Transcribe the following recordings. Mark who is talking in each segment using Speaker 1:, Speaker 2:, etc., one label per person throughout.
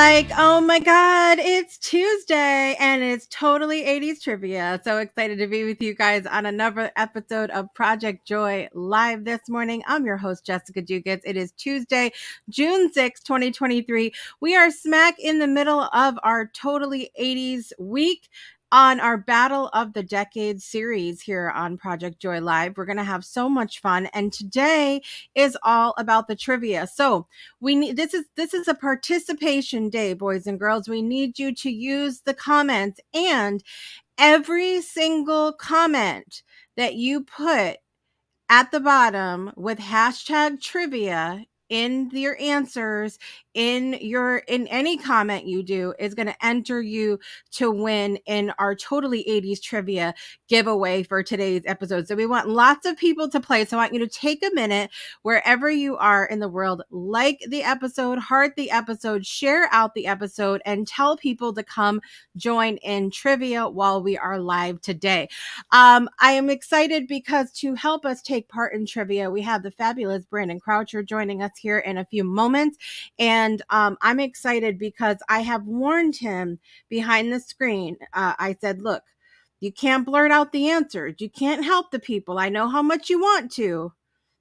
Speaker 1: Oh my God, it's Tuesday and it's totally 80s trivia. So excited to be with you guys on another episode of Project Joy Live this morning. I'm your host, Jessica Dugas. It is Tuesday, June 6, 2023. We are smack in the middle of our totally 80s week on our Battle of the Decades series here on Project Joy Live. We're going to have so much fun. And today is all about the trivia. So we need this is a participation day, boys and girls. We need you to use the comments, and every single comment that you put at the bottom with hashtag trivia in your answers, in any comment you do, is going to enter you to win in our totally 80s trivia giveaway for today's episode. So we want lots of people to play. So I want you to take a minute wherever you are in the world, like the episode, heart the episode, share out the episode, and tell people to come join in trivia while we are live today. I am excited because to help us take part in trivia, we have the fabulous Brandon Croucher joining us here in a few moments. And I'm excited because I have warned him behind the screen. I said, look, you can't blurt out the answers. You can't help the people. I know how much you want to,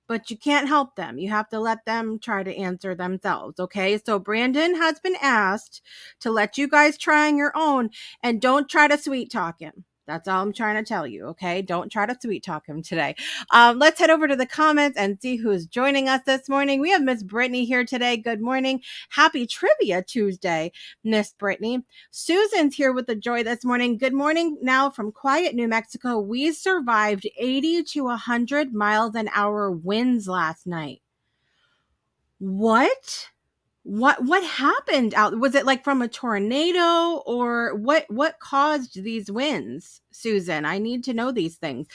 Speaker 1: but you can't help them. You have to let them try to answer themselves. Okay. So Brandon has been asked to let you guys try on your own, and don't try to sweet talk him. That's all I'm trying to tell you. Okay. Don't try to sweet talk him today. Let's head over to the comments and see who's joining us this morning. We have Miss Brittany here today. Good morning. Happy Trivia Tuesday, Miss Brittany. Susan's here with the joy this morning. Good morning now from quiet New Mexico. We survived 80 to 100 miles an hour winds last night. What happened out? Was it like from a tornado, or what caused these winds? Susan, I need to know these things.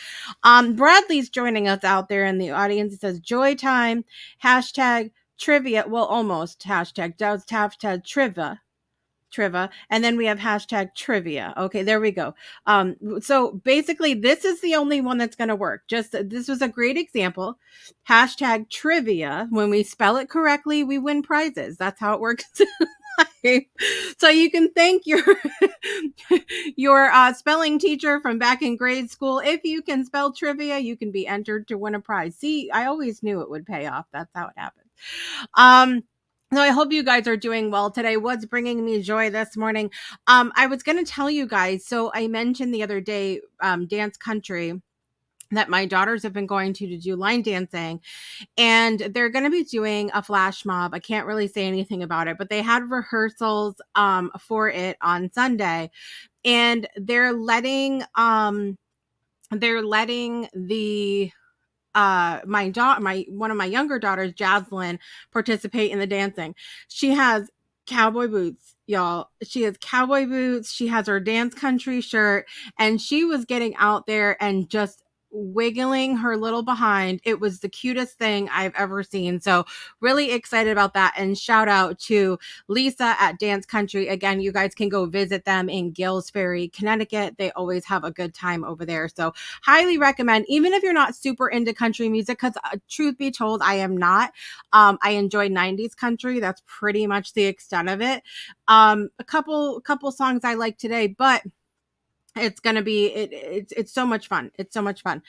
Speaker 1: Bradley's joining us out there in the audience. It says joy time, hashtag trivia. Well, almost hashtag trivia, and then we have hashtag trivia. Okay, there we go. So basically this is the only one that's going to work. Just this was a great example. Hashtag trivia. When we spell it correctly, we win prizes. That's how it works. So you can thank your spelling teacher from back in grade school. If you can spell trivia, you can be entered to win a prize. See, I always knew it would pay off. That's how it happens. So I hope you guys are doing well today. What's bringing me joy this morning? I was going to tell you guys. So I mentioned the other day, dance country, that my daughters have been going to do line dancing, and they're going to be doing a flash mob. I can't really say anything about it, but they had rehearsals for it on Sunday, and they're letting the one of my younger daughters, Jaslyn, participate in the dancing. She has cowboy boots, y'all. She has cowboy boots. She has her dance country shirt, and she was getting out there and just wiggling her little behind. It was the cutest thing I've ever seen. So really excited about that. And shout out to Lisa at Dance Country. Again, you guys can go visit them in Gills Ferry, Connecticut. They always have a good time over there. So highly recommend, even if you're not super into country music, because truth be told, I am not. I enjoy 90s country. That's pretty much the extent of it. A couple songs I like today, but it's going to be, it's so much fun. It's so much fun.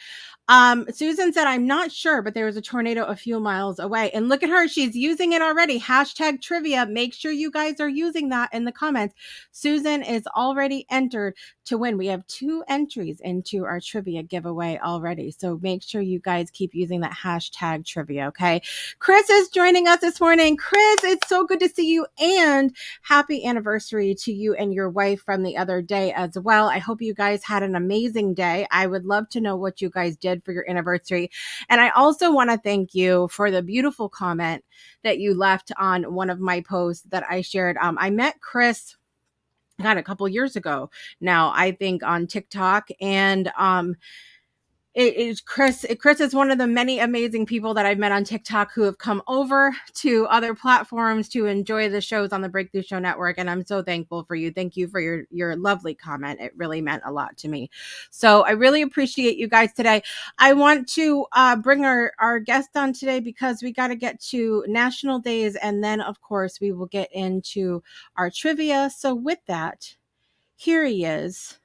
Speaker 1: Susan said, I'm not sure, but there was a tornado a few miles away. And look at her. She's using it already. Hashtag trivia. Make sure you guys are using that in the comments. Susan is already entered to win. We have 2 entries into our trivia giveaway already. So make sure you guys keep using that hashtag trivia. Okay. Chris is joining us this morning. Chris, it's so good to see you, and happy anniversary to you and your wife from the other day as well. I hope you guys had an amazing day. I would love to know what you guys did for your anniversary. And I also want to thank you for the beautiful comment that you left on one of my posts that I shared. I met Chris a couple years ago now, I think, on TikTok, and it is Chris. Chris is one of the many amazing people that I've met on TikTok who have come over to other platforms to enjoy the shows on the Breakthrough Show Network. And I'm so thankful for you. Thank you for your lovely comment. It really meant a lot to me. So I really appreciate you guys today. I want to bring our guest on today because we got to get to National Days. And then, of course, we will get into our trivia. So with that, here he is,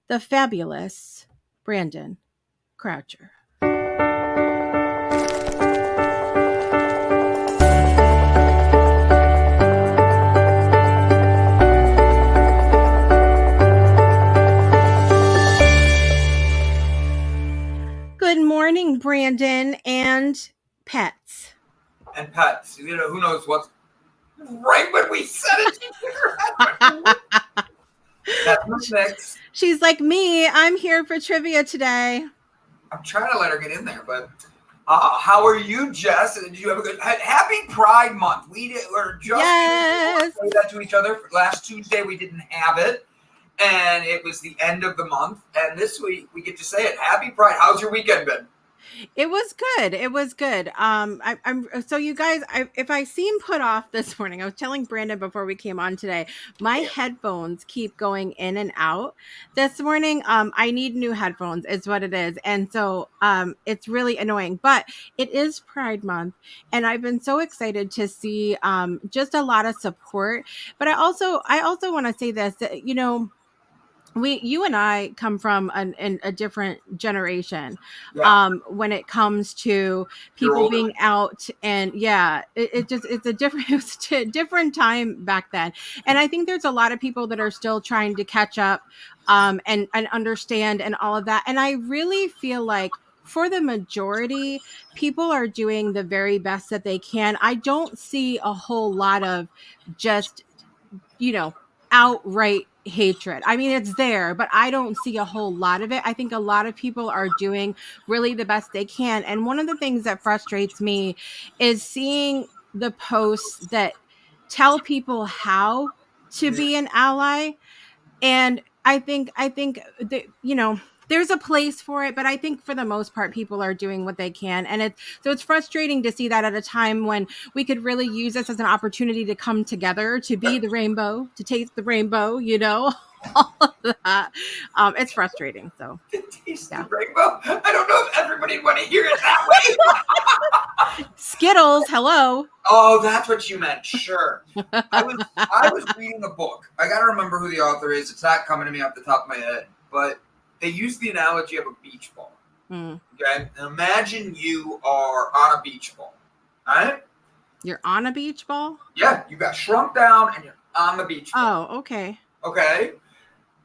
Speaker 1: the fabulous Brandon Croucher. Good morning, Brandon and pets.
Speaker 2: And pets. You know, who knows what's right when we said it. That's next.
Speaker 1: She's like me. I'm here for trivia today.
Speaker 2: I'm trying to let her get in there, but how are you, Jess? Did you have a good Happy Pride Month? We were just say that to each other. Last Tuesday we didn't have it, and it was the end of the month. And this week we get to say it. Happy Pride. How's your weekend been?
Speaker 1: It was good. It was good. I'm so you guys, if I seem put off this morning, I was telling Brandon before we came on today, my headphones keep going in and out this morning. I need new headphones is what it is. And so, it's really annoying, but it is Pride Month and I've been so excited to see, just a lot of support. But I also want to say this, that, you know, you and I come from a different generation, when it comes to people being out, and it's a different, it was a different time back then. And I think there's a lot of people that are still trying to catch up, and understand and all of that. And I really feel like for the majority, people are doing the very best that they can. I don't see a whole lot of just, you know, outright hatred. I mean, it's there, but I don't see a whole lot of it. I think a lot of people are doing really the best they can. And one of the things that frustrates me is seeing the posts that tell people how to be an ally. And I think that, you know, there's a place for it, but I think for the most part, people are doing what they can. And it's frustrating to see that at a time when we could really use this as an opportunity to come together, to be the rainbow, to taste the rainbow, you know, all of that. It's frustrating. So
Speaker 2: taste the rainbow. I don't know if everybody would want to hear it that way.
Speaker 1: Skittles, hello.
Speaker 2: Oh, that's what you meant. Sure. I was reading a book. I got to remember who the author is. It's not coming to me off the top of my head, but they use the analogy of a beach ball. Okay? And imagine you are on a beach ball. All right?
Speaker 1: You're on a beach ball?
Speaker 2: Yeah, you got shrunk down and you're on the beach ball.
Speaker 1: Oh, okay.
Speaker 2: Okay?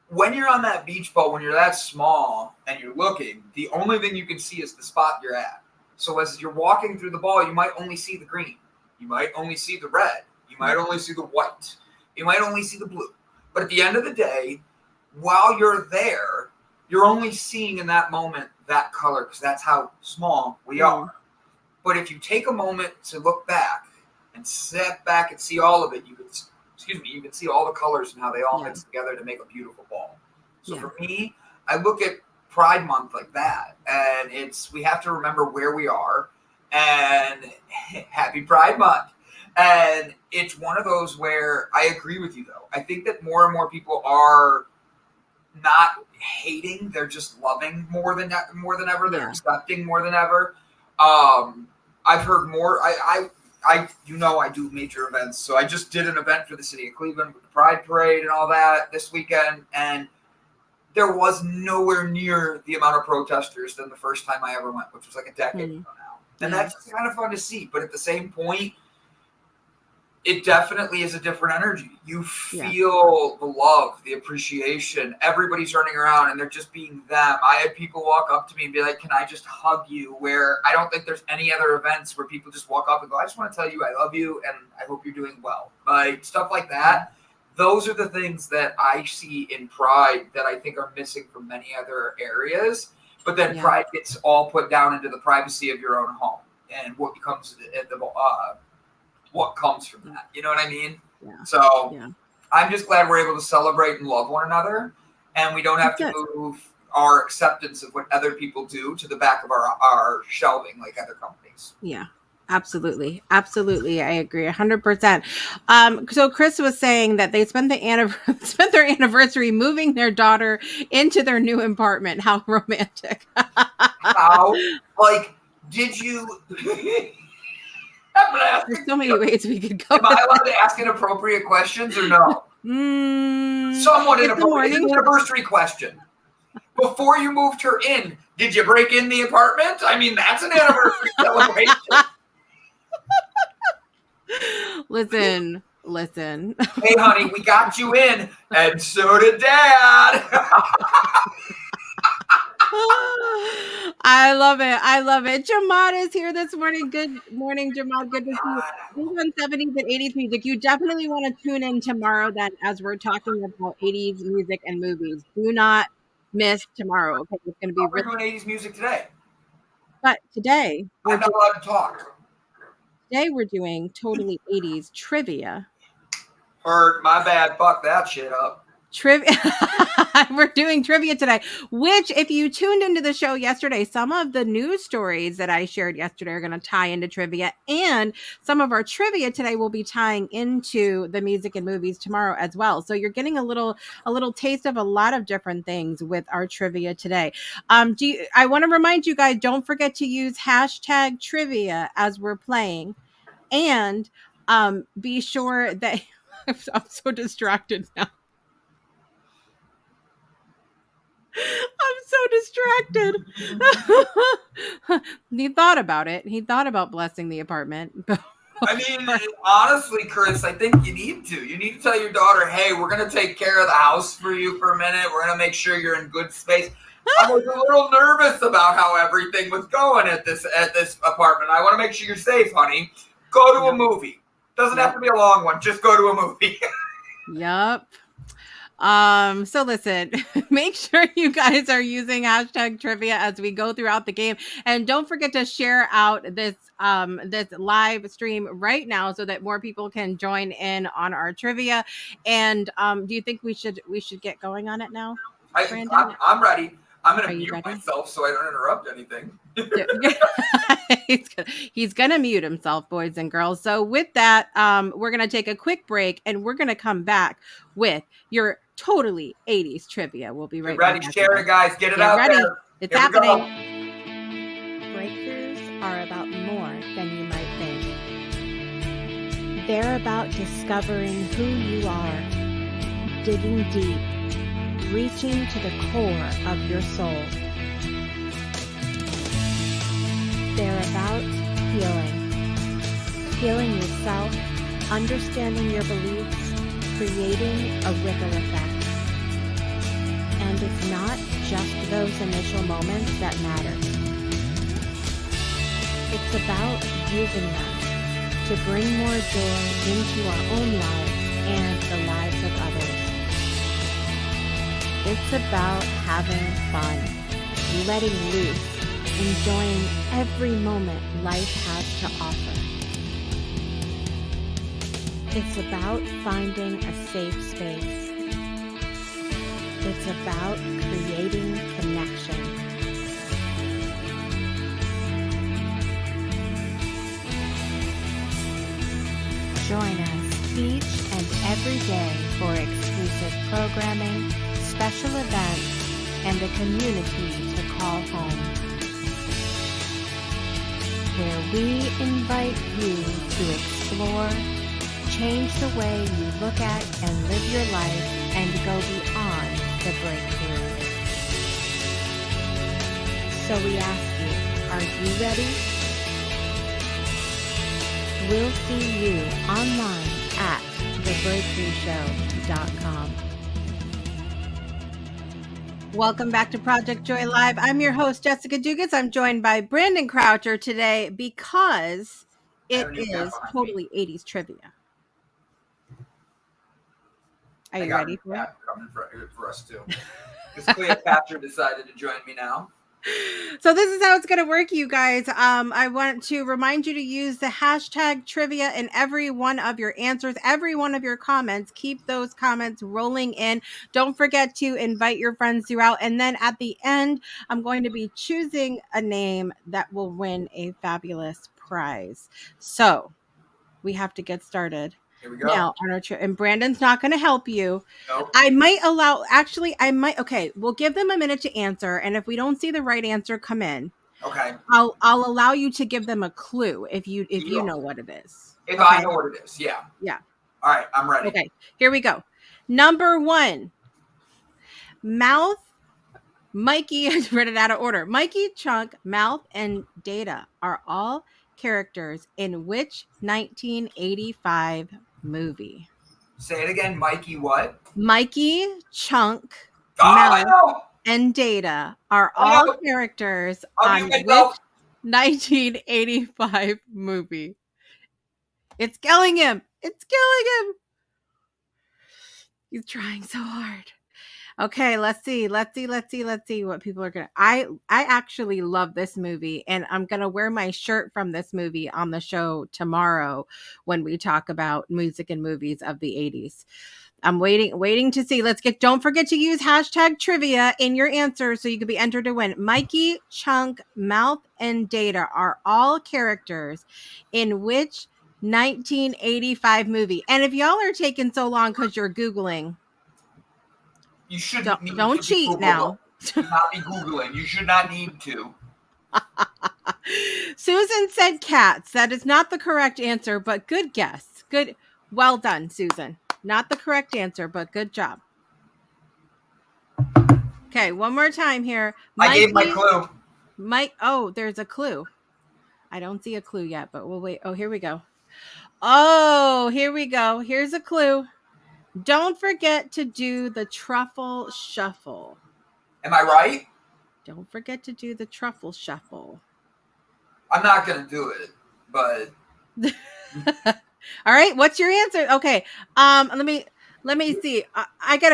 Speaker 2: When you're on that beach ball, when you're that small and you're looking, the only thing you can see is the spot you're at. So as you're walking through the ball, you might only see the green. You might only see the red. You might only see the white. You might only see the blue. But at the end of the day, while you're there, you're only seeing in that moment that color because that's how small we are. But if you take a moment to look back and step back and see all of it, you can see all the colors and how they all mix together to make a beautiful ball. So for me, I look at Pride Month like that, and we have to remember where we are, and Happy Pride Month. And it's one of those where I agree with you, though. I think that more and more people are not hating; they're just loving more than ever. They're accepting more than ever. I've heard more. I do major events, so I just did an event for the city of Cleveland with the Pride Parade and all that this weekend, and there was nowhere near the amount of protesters than the first time I ever went, which was like a decade ago now. And that's kind of fun to see, but at the same point, it definitely is a different energy. You feel the love, the appreciation. Everybody's running around and they're just being them. I had people walk up to me and be like, "Can I just hug you?" Where I don't think there's any other events where people just walk up and go, "I just want to tell you I love you and I hope you're doing well." Like stuff like that. Those are the things that I see in Pride that I think are missing from many other areas. But then Pride gets all put down into the privacy of your own home and what becomes what comes from that. You know what I mean? Yeah. So I'm just glad we're able to celebrate and love one another, and we don't have to move our acceptance of what other people do to the back of our shelving, like other companies.
Speaker 1: Yeah. Absolutely. Absolutely. I agree 100%. So Chris was saying that they spent spent their anniversary moving their daughter into their new apartment. How romantic.
Speaker 2: How, like, did you?
Speaker 1: There's so many ways we could go.
Speaker 2: Am I allowed to ask inappropriate questions or no? Somewhat inappropriate. It's an anniversary question. Before you moved her in, did you break in the apartment? I mean, that's an anniversary celebration.
Speaker 1: Listen.
Speaker 2: Hey, honey, we got you in, and so did Dad.
Speaker 1: I love it. Jamad is here this morning. Good morning, Jamad. Good to see you. We're on 70s and 80s music. You definitely want to tune in tomorrow then as we're talking about 80s music and movies. Do not miss tomorrow. Okay, it's going to be
Speaker 2: we're doing 80s music today.
Speaker 1: But today
Speaker 2: I'm not allowed to talk.
Speaker 1: Today we're doing totally 80s trivia.
Speaker 2: Heard, my bad. Fuck that shit up.
Speaker 1: Trivia. We're doing trivia today, which if you tuned into the show yesterday, some of the news stories that I shared yesterday are going to tie into trivia, and some of our trivia today will be tying into the music and movies tomorrow as well. So you're getting a little taste of a lot of different things with our trivia today. I want to remind you guys, don't forget to use hashtag trivia as we're playing, and be sure that I'm so distracted now. I'm so distracted. He thought about it. He thought about blessing the apartment.
Speaker 2: I mean, honestly, Chris, I think you need to. You need to tell your daughter, hey, we're going to take care of the house for you for a minute. We're going to make sure you're in good space. I was a little nervous about how everything was going at this apartment. I want to make sure you're safe, honey. Go to a movie. Doesn't have to be a long one. Just go to a movie.
Speaker 1: Yep. So listen, make sure you guys are using hashtag trivia as we go throughout the game, and don't forget to share out this live stream right now so that more people can join in on our trivia. And do you think we should get going on it now?
Speaker 2: I'm ready. I'm going to mute myself so I don't interrupt anything.
Speaker 1: He's gonna mute himself, boys and girls. So with that, we're gonna take a quick break, and we're gonna come back with your totally 80s trivia. We'll be right back.
Speaker 2: Ready, share it, guys. Get out there.
Speaker 1: It's happening. Breakthroughs are about more than you might think. They're about discovering who you are, digging deep, reaching to the core of your soul. They're about healing yourself, understanding your beliefs, creating a ripple effect. And it's not just those initial moments that matter. It's about using them to bring more joy into our own lives and the lives of others. It's about having fun, letting loose, enjoying every moment life has to offer. It's about finding a safe space. It's about creating connection. Join us each and every day for exclusive programming, special events, and a community to call home, where we invite you to explore, change the way you look at and live your life, and go beyond the breakthrough. So we ask you, are you ready? We'll see you online at thebreakthroughshow.com. Welcome back to Project Joy Live. I'm your host, Jessica Dugas. I'm joined by Brandon Croucher today because it is totally 80s trivia. Are you ready for it?
Speaker 2: Coming for us too. Because Cleopatra decided to join me now.
Speaker 1: So this is how it's going to work, you guys. I want to remind you to use the hashtag trivia in every one of your answers, every one of your comments. Keep those comments rolling in. Don't forget to invite your friends throughout. And then at the end, I'm going to be choosing a name that will win a fabulous prize. So we have to get started.
Speaker 2: Here we go.
Speaker 1: Now, on our and Brandon's not going to help you.
Speaker 2: Nope.
Speaker 1: I might. Okay, we'll give them a minute to answer, and if we don't see the right answer come in,
Speaker 2: Okay.
Speaker 1: I'll allow you to give them a clue if you know what it is.
Speaker 2: If I know what it is, yeah.
Speaker 1: Yeah.
Speaker 2: All right, I'm ready.
Speaker 1: Okay, here we go. Number 1, Mouth. Mikey, I read it out of order. Mikey, Chunk, Mouth, and Data are all characters in which 1985 movie?
Speaker 2: Say it again, Mikey. What?
Speaker 1: Mikey, Chunk,
Speaker 2: I
Speaker 1: Mouth,
Speaker 2: know.
Speaker 1: and Data are all characters on which 1985 movie? It's killing him. It's killing him. He's trying so hard. Okay, let's see what people are gonna. I actually love this movie, and I'm gonna wear my shirt from this movie on the show tomorrow when we talk about music and movies of the 80s. I'm waiting to see. Don't forget to use hashtag trivia in your answers so you can be entered to win. Mikey, Chunk, Mouth, and Data are all characters in which 1985 movie? And if y'all are taking so long because you're Googling,
Speaker 2: you shouldn't
Speaker 1: don't cheat now.
Speaker 2: You should not be Googling. You should not need to.
Speaker 1: Susan said Cats. That is not the correct answer, but good guess. Good. Well done, Susan. Not the correct answer, but good job. Okay, one more time here.
Speaker 2: I gave my clue.
Speaker 1: Oh, there's a clue. I don't see a clue yet, but we'll wait. Oh, here we go. Oh, here we go. Here's a clue. Don't forget to do the truffle shuffle.
Speaker 2: Am I right?
Speaker 1: Don't forget to do the truffle shuffle.
Speaker 2: I'm not going to do it, but...
Speaker 1: All right, what's your answer? Okay. Let me see. I got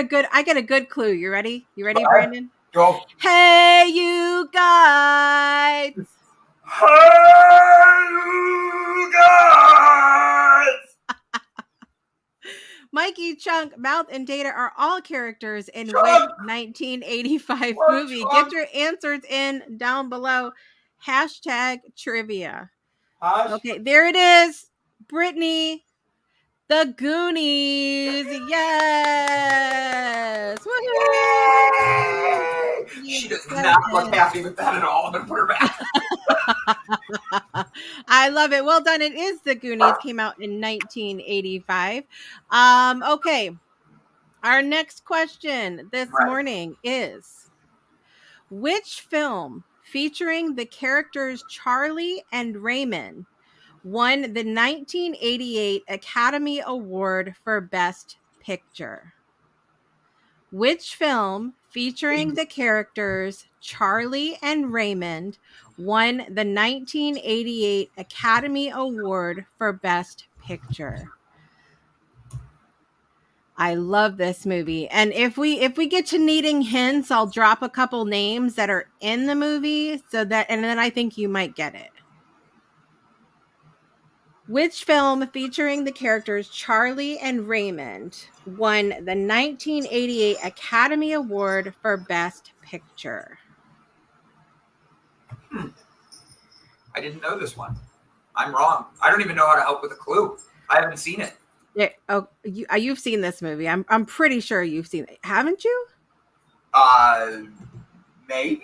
Speaker 1: a good clue. You ready? You ready, Brandon?
Speaker 2: Go.
Speaker 1: Hey, you guys.
Speaker 2: Hey, you guys.
Speaker 1: Mikey, Chunk, Mouth, and Data are all characters in which 1985 movie? Get your answers in down below. Hashtag trivia. Okay, there it is. Brittany, The Goonies. Yes.
Speaker 2: Woo-hoo. She does not look happy with that at all. I'm going to put her back.
Speaker 1: I love it. Well done. It is The Goonies. Came out in 1985. Okay. Our next question this morning is, which film featuring the characters Charlie and Raymond won the 1988 Academy Award for Best Picture? Which film featuring the characters Charlie and Raymond won the 1988 Academy Award for Best Picture? I love this movie. And if we get to needing hints, I'll drop a couple names that are in the movie and then I think you might get it. Which film featuring the characters Charlie and Raymond won the 1988 Academy Award for Best Picture?
Speaker 2: I didn't know this one. I'm wrong. I don't even know how to help with a clue. I haven't seen it.
Speaker 1: Yeah, you've seen this movie. I'm pretty sure you've seen it. Haven't you?
Speaker 2: Maybe.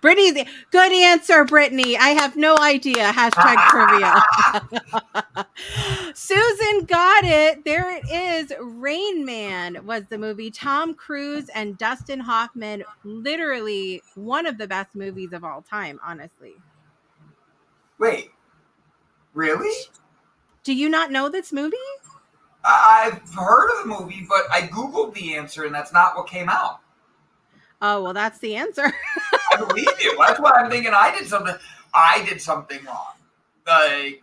Speaker 1: Brittany, good answer, Brittany. I have no idea. Hashtag trivia. Susan got it. There it is. Rain Man was the movie. Tom Cruise and Dustin Hoffman. Literally one of the best movies of all time, honestly.
Speaker 2: Wait. Really?
Speaker 1: Do you not know this movie?
Speaker 2: I've heard of the movie, but I Googled the answer and that's not what came out.
Speaker 1: Oh, well, that's the answer.
Speaker 2: I believe you. That's why I'm thinking I did something wrong.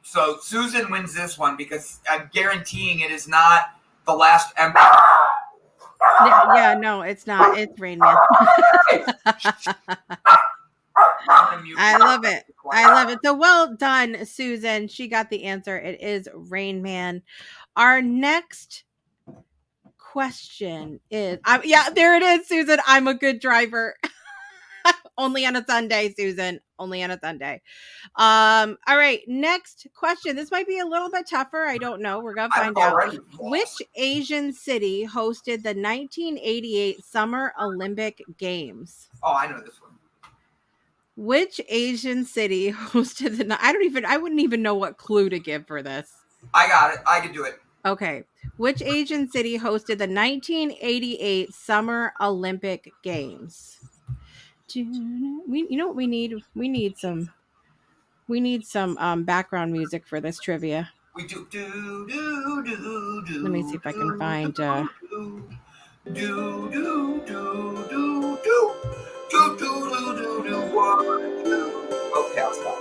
Speaker 2: So Susan wins this one because I'm guaranteeing it is not the last Ember.
Speaker 1: Yeah, no, it's not. It's Rain Man.
Speaker 2: on mute.
Speaker 1: I love it. I love it. So well done, Susan. She got the answer. It is Rain Man. Our next question is, yeah, there it is, Susan. I'm a good driver. Only on a Sunday, Susan. Only on a Sunday. All right. Next question. This might be a little bit tougher. I don't know. We're gonna find out. Which Asian city hosted the 1988 Summer Olympic Games?
Speaker 2: Oh, I know this one.
Speaker 1: Which Asian city hosted the? I wouldn't even know what clue to give for this.
Speaker 2: I got it. I could do it.
Speaker 1: Okay. Which Asian city hosted the 1988 Summer Olympic Games? We need some background music for this trivia.
Speaker 2: We do.
Speaker 1: Let me see if I can find
Speaker 2: Okay, I'll stop.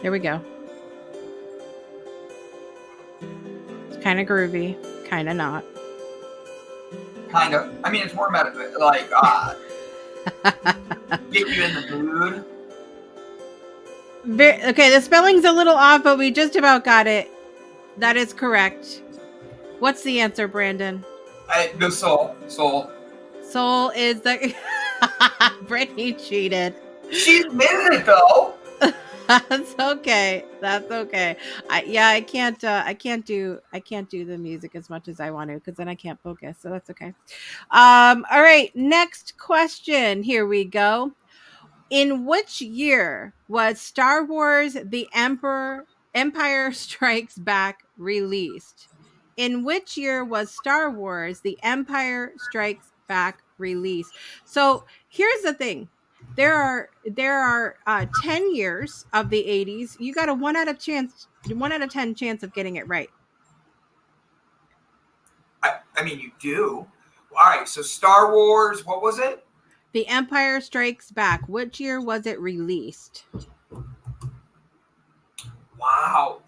Speaker 1: Here we go. It's kind of groovy, kind of not.
Speaker 2: Kind of. I mean, it's more meta, like, get you in the mood.
Speaker 1: Okay, the spelling's a little off, but we just about got it. That is correct. What's the answer, Brandon?
Speaker 2: The Seoul.
Speaker 1: Seoul is the... Brittany cheated.
Speaker 2: She admitted it, though.
Speaker 1: That's okay. That's okay. I can't do the music as much as I want to, because then I can't focus. So that's okay. All right. Next question. Here we go. In which year was Star Wars: The Empire Strikes Back released? In which year was Star Wars: The Empire Strikes Back released? So here's the thing. There are 10 years of the 80s. You got a 1 out of 10 chance of getting it right.
Speaker 2: I mean, you do. All right, so Star Wars, what was it?
Speaker 1: The Empire Strikes Back. Which year was it released?
Speaker 2: Wow,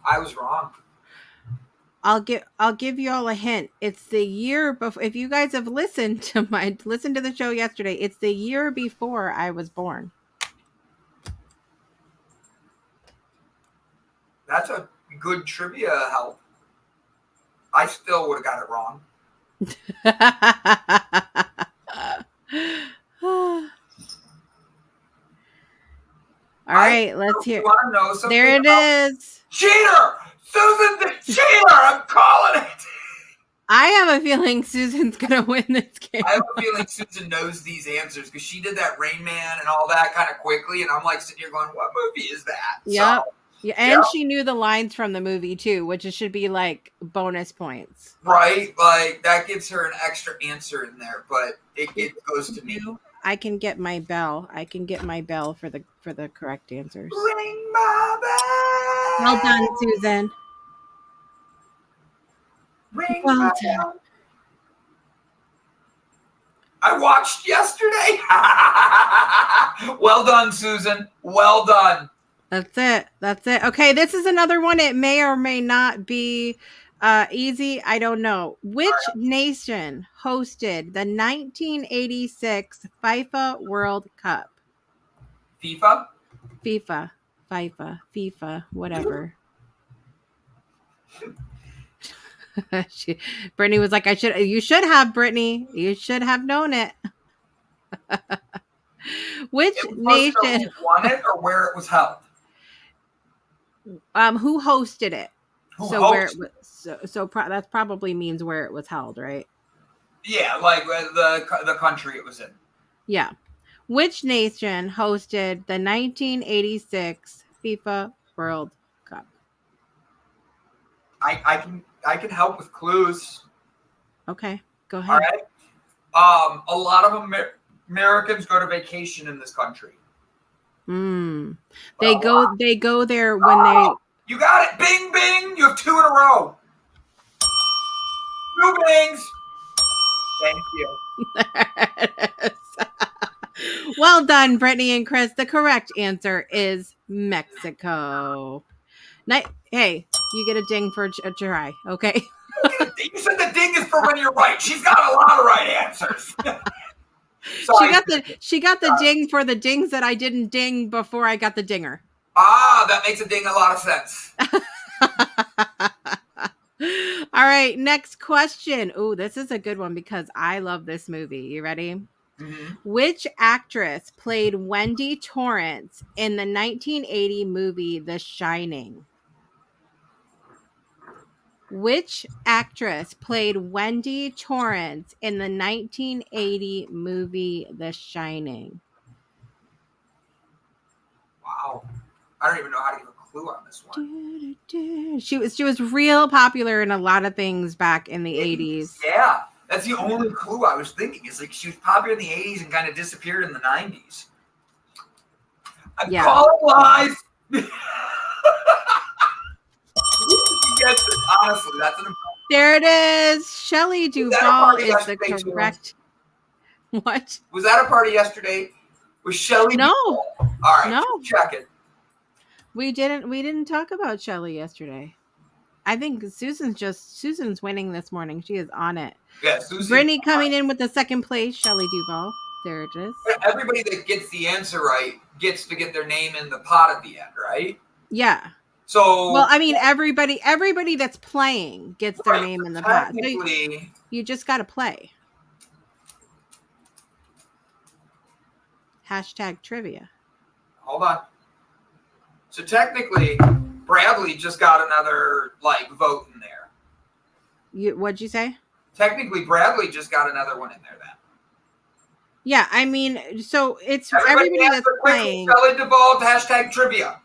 Speaker 2: I was wrong.
Speaker 1: I'll give you all a hint. It's the year before. If you guys have listened to the show yesterday, it's the year before I was born.
Speaker 2: That's a good trivia help. I still would have got it wrong.
Speaker 1: All right, let's hear.
Speaker 2: You want to know something?
Speaker 1: There it is.
Speaker 2: Cheater! Susan's the cheater! I'm calling it!
Speaker 1: I have a feeling Susan's going to win this game.
Speaker 2: I have a feeling Susan knows these answers because she did that Rain Man and all that kind of quickly. And I'm like sitting here going, what movie is that?
Speaker 1: Yep. So, yeah, and she knew the lines from the movie too, which should be like bonus points.
Speaker 2: Right? Like that gives her an extra answer in there, but it goes to me.
Speaker 1: I can get my bell. For the correct answers.
Speaker 2: Ring my bell.
Speaker 1: Well done, Susan.
Speaker 2: Ring my bell. I watched yesterday. Well done, Susan. Well done.
Speaker 1: That's it. Okay, this is another one. It may or may not be easy. I don't know. Which nation hosted the 1986 FIFA World Cup? FIFA, whatever. Brittany was like, you should have, Brittany. You should have known it. Which nation
Speaker 2: who won it or where it was held?
Speaker 1: Who hosted it?
Speaker 2: Hosted?
Speaker 1: That probably means where it was held, right?
Speaker 2: Yeah, like the country it was in.
Speaker 1: Yeah. Which nation hosted the 1986 FIFA World Cup?
Speaker 2: I can help with clues.
Speaker 1: Okay, go ahead.
Speaker 2: All right. A lot of Americans go to vacation in this country.
Speaker 1: They go there when they.
Speaker 2: You got it. Bing, bing. You have 2 in a row. 2 bings. Thank you.
Speaker 1: Well done, Brittany and Chris. The correct answer is Mexico. Hey, you get a ding for a try, okay?
Speaker 2: You said the ding is for when you're right. She's got a lot of right answers. Sorry.
Speaker 1: She got the ding for the dings that I didn't ding before I got the dinger.
Speaker 2: Ah, that makes a ding a lot of sense.
Speaker 1: All right, next question. Oh, this is a good one because I love this movie. You ready?
Speaker 2: Mm-hmm.
Speaker 1: Which actress played Wendy Torrance in the 1980 movie The Shining? Which actress played Wendy Torrance in the 1980 movie The Shining?
Speaker 2: Wow. I don't even know how to give a clue on this one.
Speaker 1: She was real popular in a lot of things back in the 80s.
Speaker 2: Yeah. That's the only clue I was thinking. Is like she was popular in the 80s and kind of disappeared in the 90s. I'm calling lies. Gets it. Honestly, that's an.
Speaker 1: There it is. Shelley Duvall is the correct. What?
Speaker 2: Was that a party yesterday? Was Shelley?
Speaker 1: No.
Speaker 2: Duvall? All right.
Speaker 1: No.
Speaker 2: Check it.
Speaker 1: We didn't talk about Shelley yesterday. I think Susan's winning this morning. She is on it.
Speaker 2: Yeah, Susie.
Speaker 1: Brittany coming in with the second place. Shelley Duvall. There it is.
Speaker 2: Everybody that gets the answer right gets to get their name in the pot at the end, right?
Speaker 1: Yeah.
Speaker 2: So,
Speaker 1: well, I mean, everybody that's playing gets their name in the pot. So you just got to play. Hashtag trivia.
Speaker 2: Hold on. So technically, Bradley just got another vote in there.
Speaker 1: What'd you say?
Speaker 2: Technically, Bradley just got another one in there then.
Speaker 1: Yeah, I mean, so it's everybody that's playing.
Speaker 2: Shelley Duvall, hashtag trivia.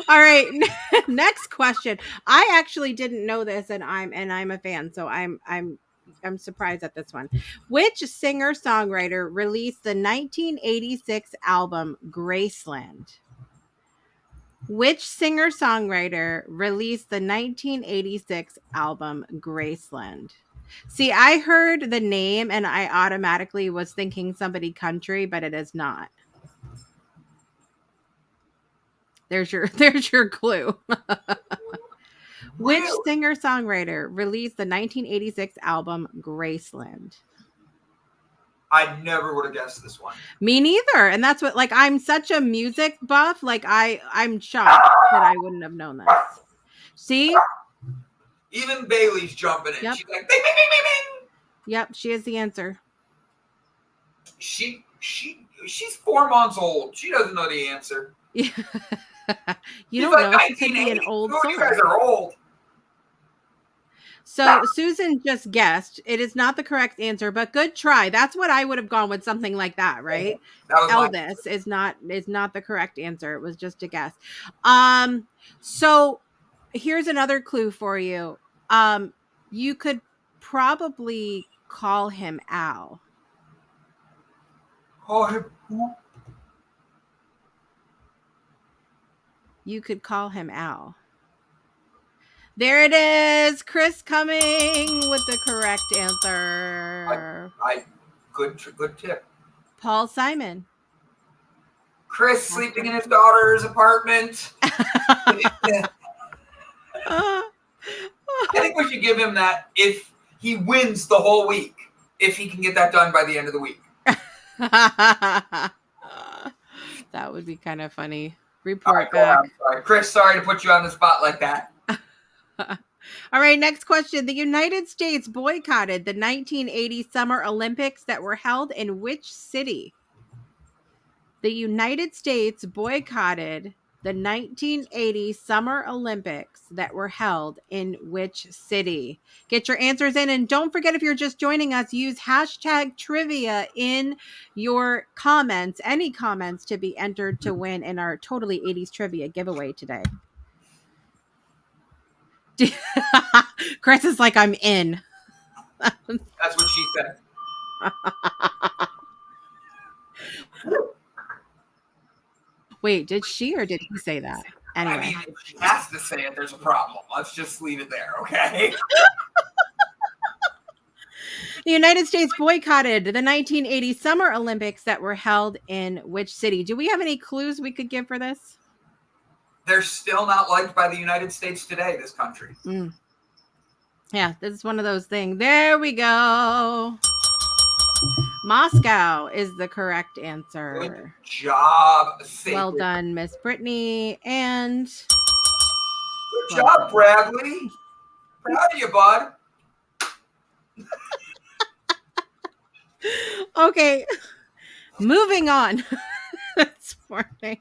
Speaker 1: All right, next question. I actually didn't know this, and I'm a fan, so I'm surprised at this one. Which singer-songwriter released the 1986 album Graceland? Which singer-songwriter released the 1986 album Graceland? See, I heard the name and I automatically was thinking somebody country, but it is not. There's your clue. Which singer-songwriter released the 1986 album Graceland?
Speaker 2: I never would have guessed this one.
Speaker 1: Me neither. And that's what, I'm such a music buff. I'm shocked that I wouldn't have known this. See?
Speaker 2: Even Bailey's jumping in. Yep. She's like, bing, bing, bing, bing, bing.
Speaker 1: Yep, she is the answer.
Speaker 2: She's 4 months old. She doesn't know the answer.
Speaker 1: You don't know. She could be an old soul.
Speaker 2: You guys are old.
Speaker 1: So Susan just guessed. It is not the correct answer, but good try. That's what I would have gone with, something like that, right? Elvis is not the correct answer. It was just a guess. So here's another clue for you. You could probably call him Al.
Speaker 2: Call him who?
Speaker 1: You could call him Al. There it is. Chris coming with the correct answer.
Speaker 2: Good tip.
Speaker 1: Paul Simon.
Speaker 2: Chris sleeping in his daughter's apartment. I think we should give him that if he wins the whole week. If he can get that done by the end of the week.
Speaker 1: That would be kind of funny. Report back.
Speaker 2: Sorry. Chris, sorry to put you on the spot like that.
Speaker 1: All right, next question. The United States boycotted the 1980 Summer Olympics that were held in which city? The United States boycotted the 1980 Summer Olympics that were held in which city? Get your answers in, and don't forget, if you're just joining us, use hashtag trivia in your comments, any comments, to be entered to win in our Totally 80s Trivia giveaway today. Chris is like, I'm in.
Speaker 2: That's what she said.
Speaker 1: Wait, did she or did he say that? Anyway.
Speaker 2: I mean, if she has to say it, there's a problem. Let's just leave it there, okay?
Speaker 1: The United States boycotted the 1980 Summer Olympics that were held in which city? Do we have any clues we could give for this?
Speaker 2: They're still not liked by the United States today, this country.
Speaker 1: Yeah, this is one of those things. There we go. Moscow is the correct answer.
Speaker 2: Good job.
Speaker 1: Well done, Miss Brittany. And
Speaker 2: good job, Bradley. Proud of you, bud.
Speaker 1: Okay, moving on this morning.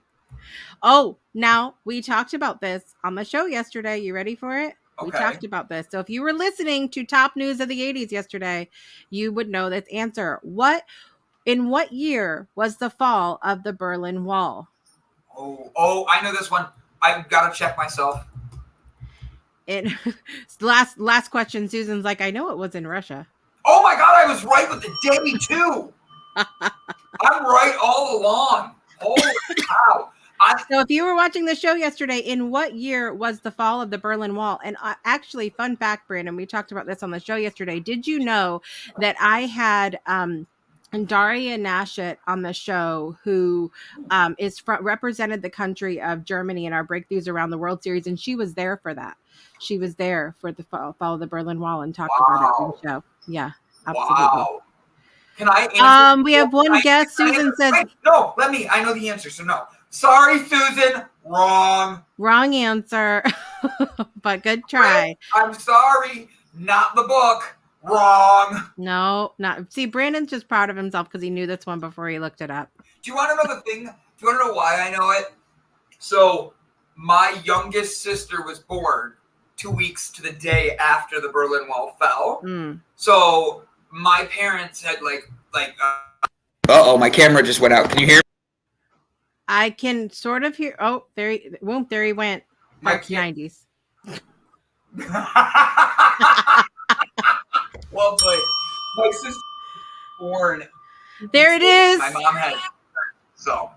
Speaker 1: Oh, now we talked about this on the show yesterday. You ready for it?
Speaker 2: Okay.
Speaker 1: We talked about this. So if you were listening to Top News of the 80s yesterday, you would know this answer. In what year was the fall of the Berlin Wall?
Speaker 2: Oh, I know this one. I've got to check myself.
Speaker 1: Last question. Susan's like, I know it was in Russia.
Speaker 2: Oh my God, I was right with the day too. I'm right all along. Holy cow.
Speaker 1: So if you were watching the show yesterday, in what year was the fall of the Berlin Wall? And actually, fun fact, Brandon, we talked about this on the show yesterday. Did you know that I had Daria Nashit on the show, who represented the country of Germany in our Breakthroughs Around the World series, and she was there for that. She was there for the fall of the Berlin Wall and talked about it on the show. Yeah, absolutely.
Speaker 2: Wow. Can I answer?
Speaker 1: We have one guest. Susan says,
Speaker 2: wait, no, I know the answer, so no. Sorry, Susan. Wrong
Speaker 1: answer, but good try.
Speaker 2: I'm sorry. Not the book. Wrong.
Speaker 1: No, not. See, Brandon's just proud of himself because he knew this one before he looked it up.
Speaker 2: Do you want to know the thing? Do you want to know why I know it? So my youngest sister was born 2 weeks to the day after the Berlin Wall fell. So my parents had my camera just went out. Can you hear me?
Speaker 1: I can sort of hear. Oh, there he went. March 90s.
Speaker 2: Well played. My sister was born.
Speaker 1: There it is.
Speaker 2: My mom had. So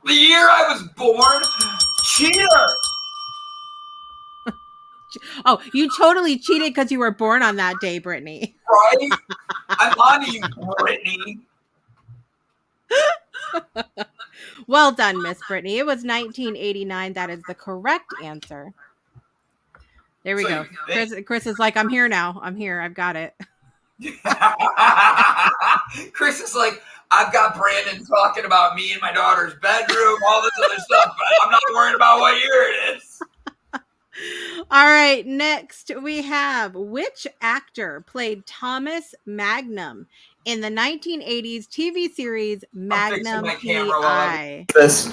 Speaker 2: the year I was born, cheater.
Speaker 1: Oh, you totally cheated because you were born on that day, Brittany.
Speaker 2: Right? I'm on to you, Brittany.
Speaker 1: Well done, Miss Brittany. It was 1989. That is the correct answer. There we go. Chris is like, I'm here now. I'm here. I've got it.
Speaker 2: Chris is like, I've got Brandon talking about me in my daughter's bedroom, all this other stuff, but I'm not worried about what year it is.
Speaker 1: All right, next we have, which actor played Thomas Magnum in the 1980s TV series Magnum P.I.?
Speaker 2: This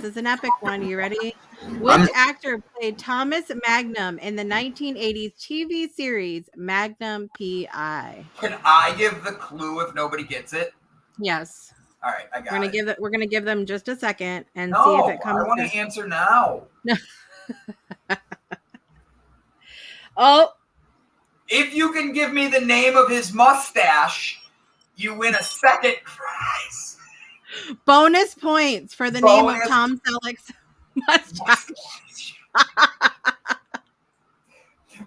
Speaker 1: is an epic one. You ready? Which actor played Thomas Magnum in the 1980s TV series Magnum P.I.?
Speaker 2: Can I give the clue if nobody gets it?
Speaker 1: Yes.
Speaker 2: All right, I got it.
Speaker 1: We're gonna give them just a second and see if it comes.
Speaker 2: I want to answer now.
Speaker 1: Oh.
Speaker 2: If you can give me the name of his mustache, you win a second prize.
Speaker 1: Bonus points for the name of Tom Selleck's mustache.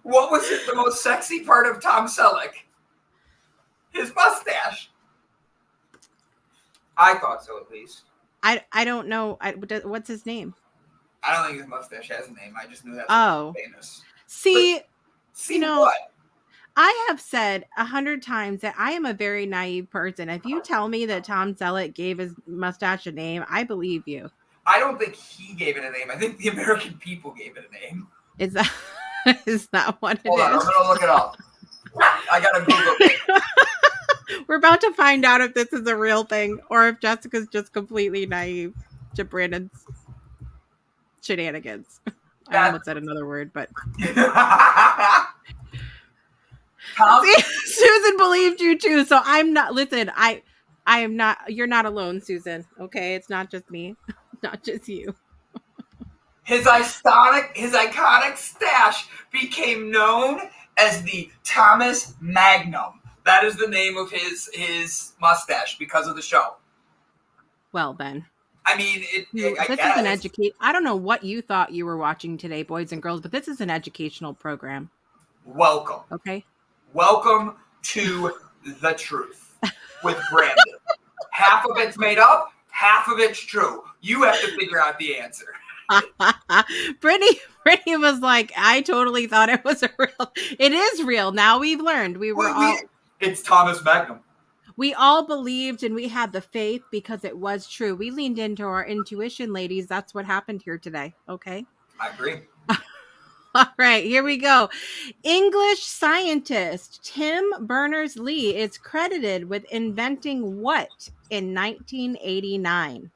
Speaker 2: What was the most sexy part of Tom Selleck? His mustache. I thought so, at least.
Speaker 1: I don't know. What's his name?
Speaker 2: I don't think his mustache has a name. I just knew that
Speaker 1: was
Speaker 2: famous.
Speaker 1: See,
Speaker 2: what?
Speaker 1: I have said 100 times that I am a very naive person. If you tell me that Tom Selleck gave his mustache a name, I believe you.
Speaker 2: I don't think he gave it a name. I think the American people gave it a name.
Speaker 1: Is that what it is?
Speaker 2: Hold on, I'm going to look it up. I got to Google it.
Speaker 1: We're about to find out if this is a real thing or if Jessica's just completely naive to Brandon's shenanigans. I almost said another word, but See, Susan believed you too. So I'm not. Listen, I am not. You're not alone, Susan. Okay, it's not just me, not just you.
Speaker 2: His iconic stash became known as the Thomas Magnum. That is the name of his mustache because of the show.
Speaker 1: Well, then.
Speaker 2: I mean,
Speaker 1: this is an educate. I don't know what you thought you were watching today, boys and girls, but this is an educational program.
Speaker 2: Welcome.
Speaker 1: Okay.
Speaker 2: Welcome to The Truth with Brandon. Half of it's made up, half of it's true. You have to figure out the answer.
Speaker 1: Brittany was like, I totally thought it was real. It is real. Now we've learned.
Speaker 2: It's Thomas Magnum.
Speaker 1: We all believed and we had the faith because it was true. We leaned into our intuition, ladies. That's what happened here today. Okay.
Speaker 2: I agree.
Speaker 1: All right, here we go. English scientist Tim Berners-Lee is credited with inventing what in 1989?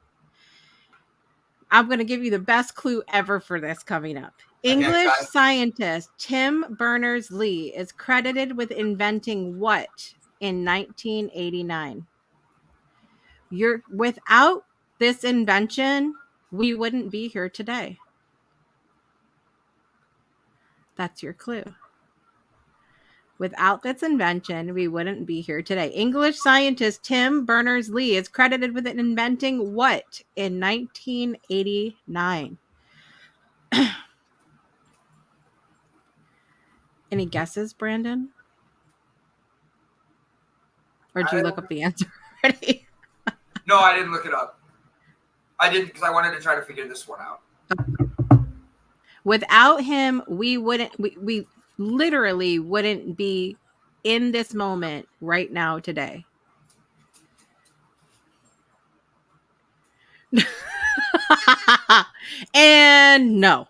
Speaker 1: I'm going to give you the best clue ever for this coming up. English scientist Tim Berners-Lee is credited with inventing what in 1989? Without this invention, we wouldn't be here today. That's your clue. Without this invention, we wouldn't be here today. English scientist Tim Berners-Lee is credited with inventing what in 1989? Any guesses, Brandon? Or did you look up the answer already?
Speaker 2: No, I didn't look it up. I didn't because I wanted to try to figure this one out.
Speaker 1: Without him, we literally wouldn't be in this moment right now today. And no.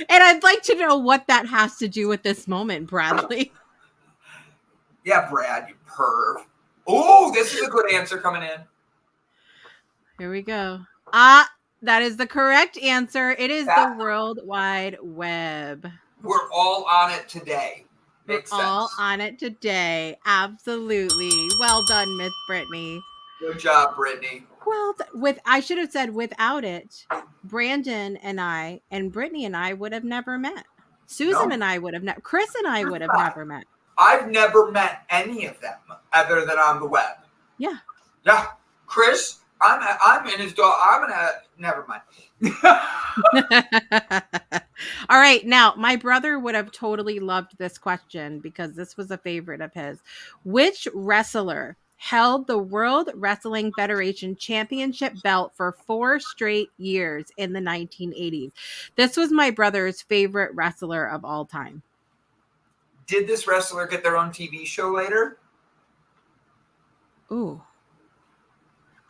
Speaker 1: And I'd like to know what that has to do with this moment, Bradley.
Speaker 2: Yeah, Brad, you perv. Oh, this is a good answer coming in.
Speaker 1: Here we go. That is the correct answer. It is the World Wide Web.
Speaker 2: We're all on it today. Makes sense.
Speaker 1: All on it today. Absolutely. Well done, Miss Brittany.
Speaker 2: Good job, Brittany.
Speaker 1: Well, I should have said without it, Brandon and I and Brittany and I would have never met. Susan and I would have never. Chris and I would have never met.
Speaker 2: I've never met any of them other than on the web.
Speaker 1: Yeah.
Speaker 2: Yeah. Chris, I'm in his dog. Never mind.
Speaker 1: All right. Now, my brother would have totally loved this question because this was a favorite of his. Which wrestler held the World Wrestling Federation Championship belt for 4 straight years in the 1980s? This was my brother's favorite wrestler of all time.
Speaker 2: Did this wrestler get their own TV show later?
Speaker 1: Ooh.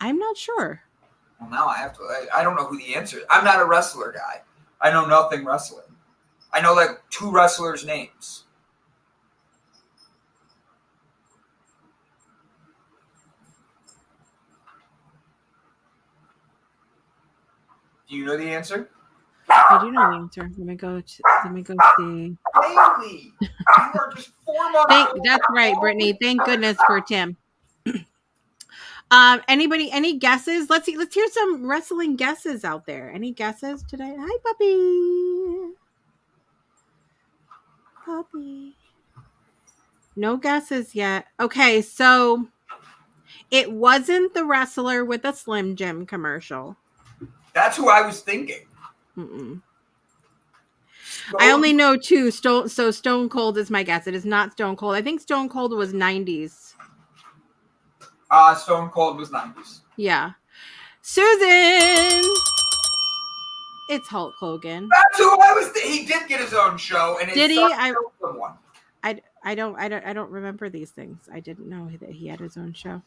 Speaker 1: I'm not sure.
Speaker 2: Well, now I have to. I don't know who the answer is. I'm not a wrestler guy. I know nothing wrestling. I know like 2 wrestlers' names. Do you know the answer?
Speaker 1: I do know the answer. Let me go see.
Speaker 2: Haley, you are just 4 months.
Speaker 1: That's right, Brittany. Thank goodness for Tim. Anybody? Any guesses? Let's see. Let's hear some wrestling guesses out there. Any guesses today? Hi, puppy. No guesses yet. Okay, so it wasn't the wrestler with the Slim Jim commercial.
Speaker 2: That's who I was thinking.
Speaker 1: I only know 2. Stone Cold is my guess. It is not Stone Cold. I think Stone Cold was 90s.
Speaker 2: Stone Cold was 90s.
Speaker 1: Yeah. Susan! It's Hulk Hogan.
Speaker 2: That's who I was he did get his own show. And
Speaker 1: did he?
Speaker 2: I
Speaker 1: don't remember these things. I didn't know that he had his own show.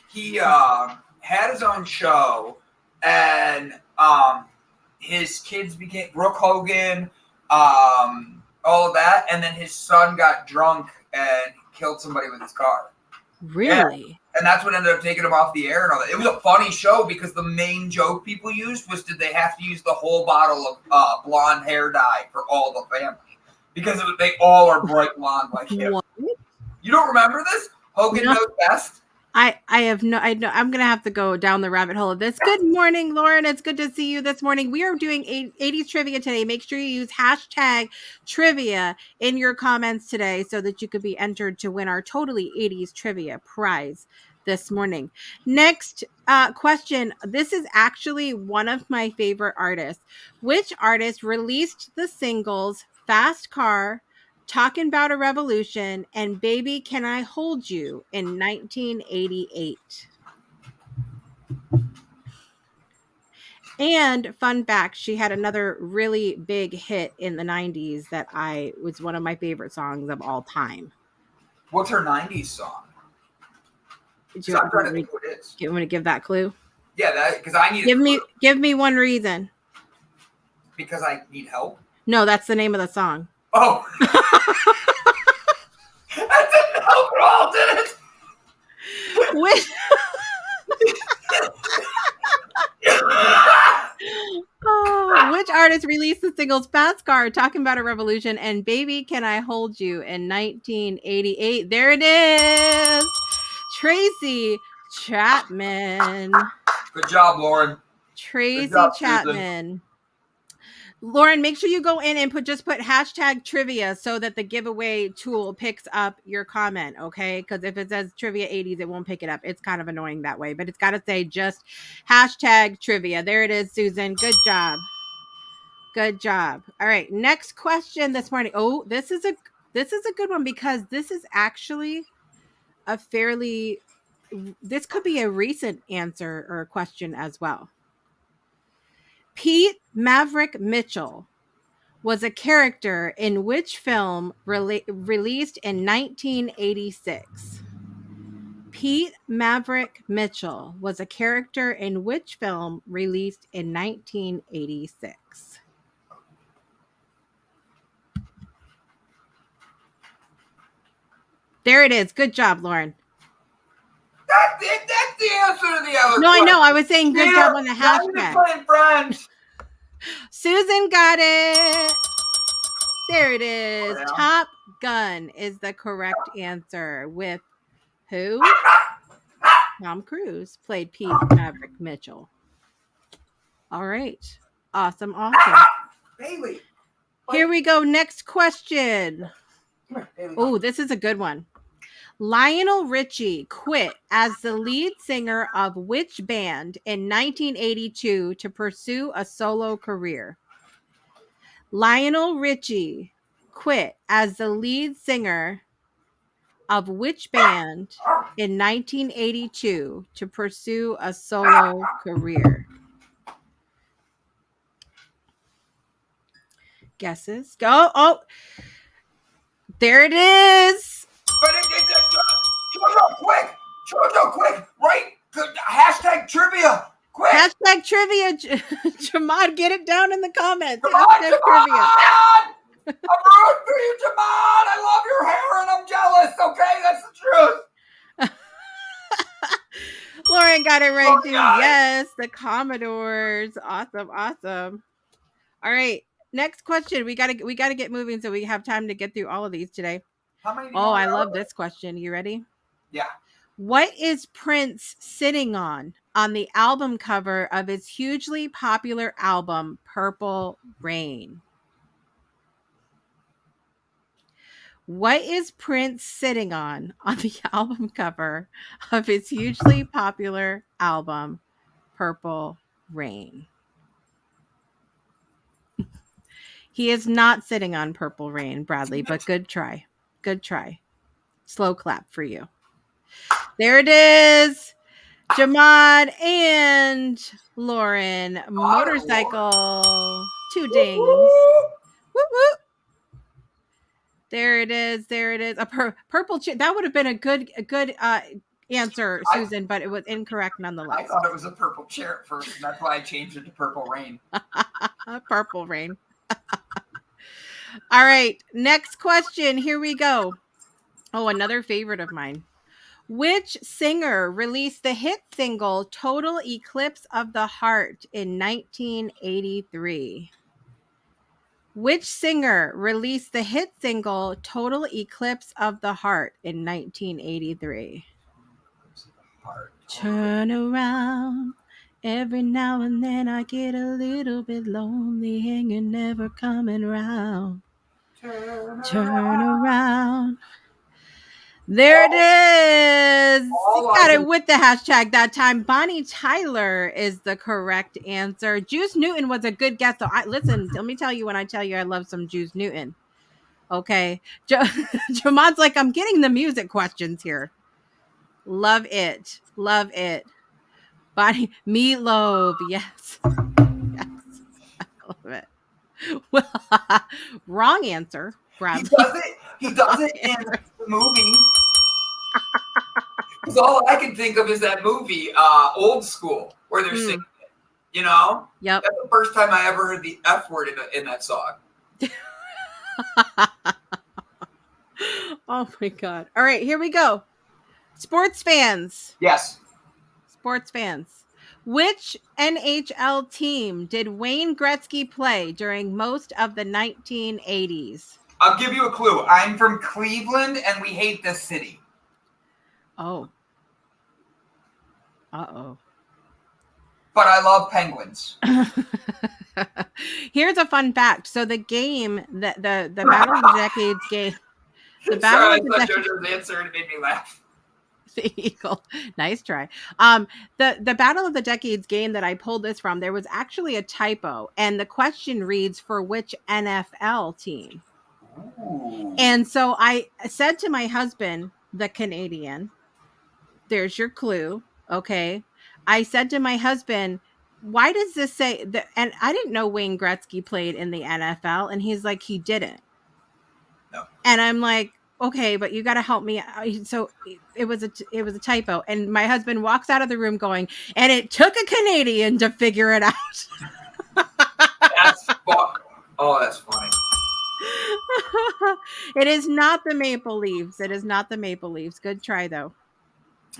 Speaker 2: He had his own show, and his kids became Brooke Hogan, all of that, and then his son got drunk and killed somebody with his car.
Speaker 1: Really?
Speaker 2: And that's what ended up taking him off the air and all that. It was a funny show because the main joke people used was, did they have to use the whole bottle of blonde hair dye for all the family? Because they all are bright blonde like him. What? You don't remember this? Hogan knows best?
Speaker 1: I know. I'm going to have to go down the rabbit hole of this. Good morning, Lauren. It's good to see you this morning. We are doing 80s trivia today. Make sure you use hashtag trivia in your comments today so that you could be entered to win our totally 80s trivia prize this morning. Next question. This is actually one of my favorite artists. Which artist released the singles Fast Car, Talking About a Revolution, and Baby Can I Hold You in 1988. And fun fact, she had another really big hit in the 90s that was one of my favorite songs of all time.
Speaker 2: What's her 90s song?
Speaker 1: Do you want me to give that clue?
Speaker 2: Yeah, that because I need
Speaker 1: give me one reason.
Speaker 2: Because I need help?
Speaker 1: No, that's the name of the song.
Speaker 2: Oh. That didn't help at all, did it?
Speaker 1: Which artist released the singles Fast Car, Talking About a Revolution, and Baby Can I Hold You in 1988? There it is. Tracy Chapman.
Speaker 2: Good job, Lauren.
Speaker 1: Tracy Chapman. Susan. Lauren, make sure you go in and put hashtag trivia so that the giveaway tool picks up your comment, okay? Because if it says trivia 80s, it won't pick it up. It's kind of annoying that way, but it's got to say just hashtag trivia. There it is, Susan. Good job. Good job. All right, next question this morning. Oh, this is a good one because this is actually this could be a recent answer or question as well. Pete Maverick Mitchell was a character in which film released in 1986? Pete Maverick Mitchell was a character in which film released in 1986? There it is. Good job, Lauren.
Speaker 2: That's the answer to the other
Speaker 1: No, question. I know. I was saying good job on the hashtag.
Speaker 2: Playing friends.
Speaker 1: Susan got it. There it is. Oh, yeah. Top Gun is the correct answer with who? Tom Cruise played Pete Maverick Mitchell. All right. Awesome.
Speaker 2: Bailey.
Speaker 1: Here we go. Next question. Oh, this is a good one. Lionel Richie quit as the lead singer of which band in 1982 to pursue a solo career? Lionel Richie quit as the lead singer of which band in 1982 to pursue a solo career? Guesses? Go. Oh, there it is.
Speaker 2: But Jojo, quick, right? Hashtag trivia, quick.
Speaker 1: Hashtag trivia. Jamad, get it down in the comments.
Speaker 2: Hashtag trivia. I'm rooting for you, Jamad. I love your hair and I'm jealous, okay? That's the truth.
Speaker 1: Lauren got it right, too. Yes, the Commodores. Awesome. All right, next question. We gotta get moving so we have time to get through all of these today.
Speaker 2: How many?
Speaker 1: Oh, I love this question. You ready?
Speaker 2: Yeah.
Speaker 1: What is Prince sitting on the album cover of his hugely popular album, Purple Rain? What is Prince sitting on the album cover of his hugely popular album, Purple Rain? He is not sitting on Purple Rain, Bradley, but good try. Good try. Slow clap for you. There it is. Jamad and Lauren. Motorcycle. 2 dings. Whoop, whoop. There it is. A purple chair. That would have been a good answer, Susan, but it was incorrect nonetheless.
Speaker 2: I thought it was a purple chair at first, and that's why I changed it to Purple Rain.
Speaker 1: Purple Rain. All right, next question. Here we go. Oh, another favorite of mine. Which singer released the hit single Total Eclipse of the Heart in 1983? Which singer released the hit single Total Eclipse of the Heart in 1983? Turn around. Every now and then I get a little bit lonely and you're never coming around. Turn around. There it is. You got it with the hashtag that time. Bonnie Tyler is the correct answer. Juice Newton was a good guess. So listen, let me tell you when I tell you I love some Juice Newton. Okay. Jamad's like, I'm getting the music questions here. Love it. Love it. Body meatloaf. Yes. Yes. I love it. Well, wrong answer.
Speaker 2: He
Speaker 1: Bradley.
Speaker 2: does it. He does it in the movie. Because all I can think of is that movie, Old School, where they're singing it. You know?
Speaker 1: Yep.
Speaker 2: That's the first time I ever heard the F word in that song.
Speaker 1: Oh my God. All right, here we go. Sports fans.
Speaker 2: Yes.
Speaker 1: Sports fans. Which NHL team did Wayne Gretzky play during most of the 1980s?
Speaker 2: I'll give you a clue. I'm from Cleveland, and we hate this city.
Speaker 1: Oh. Uh-oh.
Speaker 2: But I love Penguins.
Speaker 1: Here's a fun fact. So the game, the Battle of the Decades game, the Battle
Speaker 2: Sorry,
Speaker 1: of the
Speaker 2: I thought
Speaker 1: Decades.
Speaker 2: JoJo's answer and it made me laugh.
Speaker 1: The Eagle. Nice try. The Battle of the Decades game that I pulled this from, there was actually a typo, and the question reads, for which NFL team?
Speaker 2: Ooh.
Speaker 1: And so I said to my husband, the Canadian, there's your clue. Okay. I said to my husband, why does this say that? And I didn't know Wayne Gretzky played in the NFL. And he's like, he didn't.
Speaker 2: No.
Speaker 1: And I'm like, okay, but you got to help me. So it was a typo. And my husband walks out of the room going, and it took a Canadian to figure it out.
Speaker 2: That's oh, that's funny.
Speaker 1: It is not the Maple Leafs. It is not the Maple Leafs. Good try though.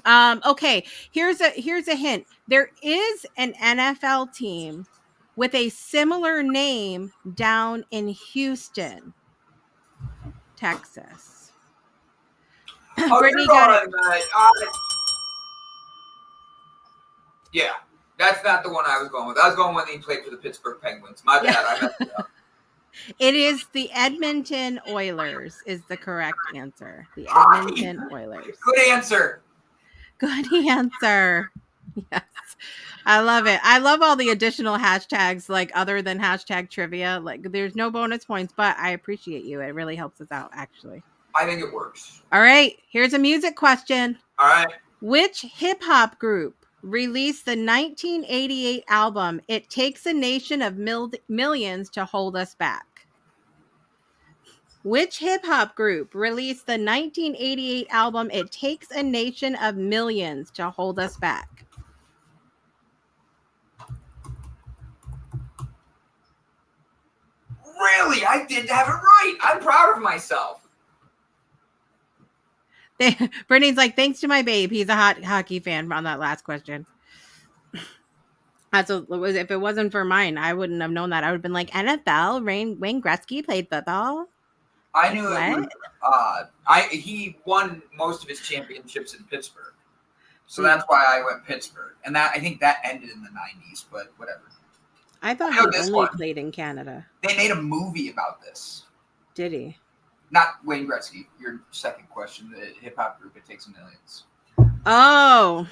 Speaker 1: Okay, here's a hint. There is an NFL team with a similar name down in Houston, Texas.
Speaker 2: Oh,
Speaker 1: Brittany got it.
Speaker 2: Yeah, that's not the one I was going with. I was going when he played for the Pittsburgh Penguins. My bad. I messed it up.
Speaker 1: It is the Edmonton Oilers is the correct answer. The Edmonton Oilers.
Speaker 2: Good answer.
Speaker 1: Good answer. Yes. I love it. I love all the additional hashtags, like other than hashtag trivia. Like there's no bonus points, but I appreciate you. It really helps us out, actually.
Speaker 2: I think it works.
Speaker 1: All right. Here's a music question.
Speaker 2: All right.
Speaker 1: Which hip hop group released the 1988 album It Takes a Nation of Millions to Hold Us Back? Which hip hop group released the 1988 album It Takes a Nation of Millions to Hold Us Back?
Speaker 2: Really? I did have it right. I'm proud of myself.
Speaker 1: Brittany's like, thanks to my babe. He's a hot hockey fan on that last question. If it wasn't for mine, I wouldn't have known that. I would have been like, NFL, Wayne Gretzky played football.
Speaker 2: I knew it. He won most of his championships in Pittsburgh, so that's why I went Pittsburgh. And that I think that ended in the 90s, but whatever.
Speaker 1: I thought he only played in Canada.
Speaker 2: They made a movie about this.
Speaker 1: Did he?
Speaker 2: Not Wayne Gretzky. Your second question, the hip hop group It Takes Millions.
Speaker 1: Oh,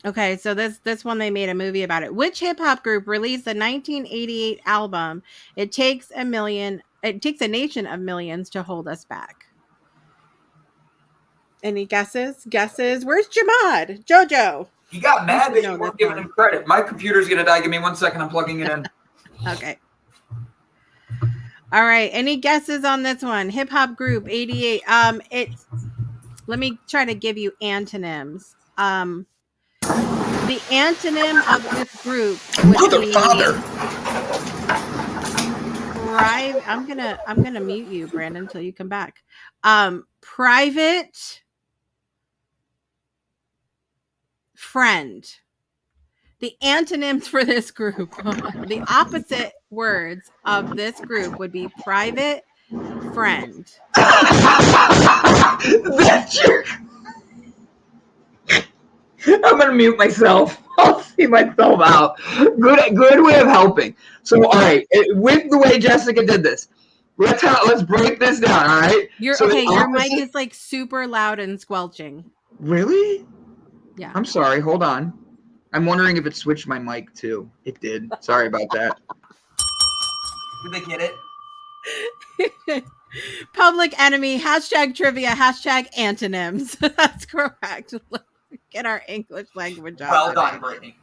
Speaker 1: okay. So this one they made a movie about it. Which hip hop group released the 1988 album It Takes a Nation of Millions to Hold Us Back? Any guesses? Where's Jamad? Jojo.
Speaker 2: He got mad that you weren't giving him credit. My computer's gonna die. Give me 1 second. I'm plugging it in.
Speaker 1: Okay. All right. Any guesses on this one? Hip hop group 88. Let me try to give you antonyms. The antonym of this group would be I'm gonna mute you, Brandon, until you come back. Private friend. The antonyms for this group, the opposite words of this group would be private friend.
Speaker 2: I'm gonna mute myself. I'll see myself out. Good way of helping. So, all right, with the way Jessica did this, let's break this down. All right.
Speaker 1: Your mic is like super loud and squelching.
Speaker 2: Really?
Speaker 1: Yeah.
Speaker 2: I'm sorry. Hold on. I'm wondering if it switched my mic too. It did. Sorry about that. Did they get it?
Speaker 1: Public Enemy, hashtag trivia, hashtag antonyms. That's correct. Let's get our English language on
Speaker 2: Well
Speaker 1: today.
Speaker 2: done, Brittany.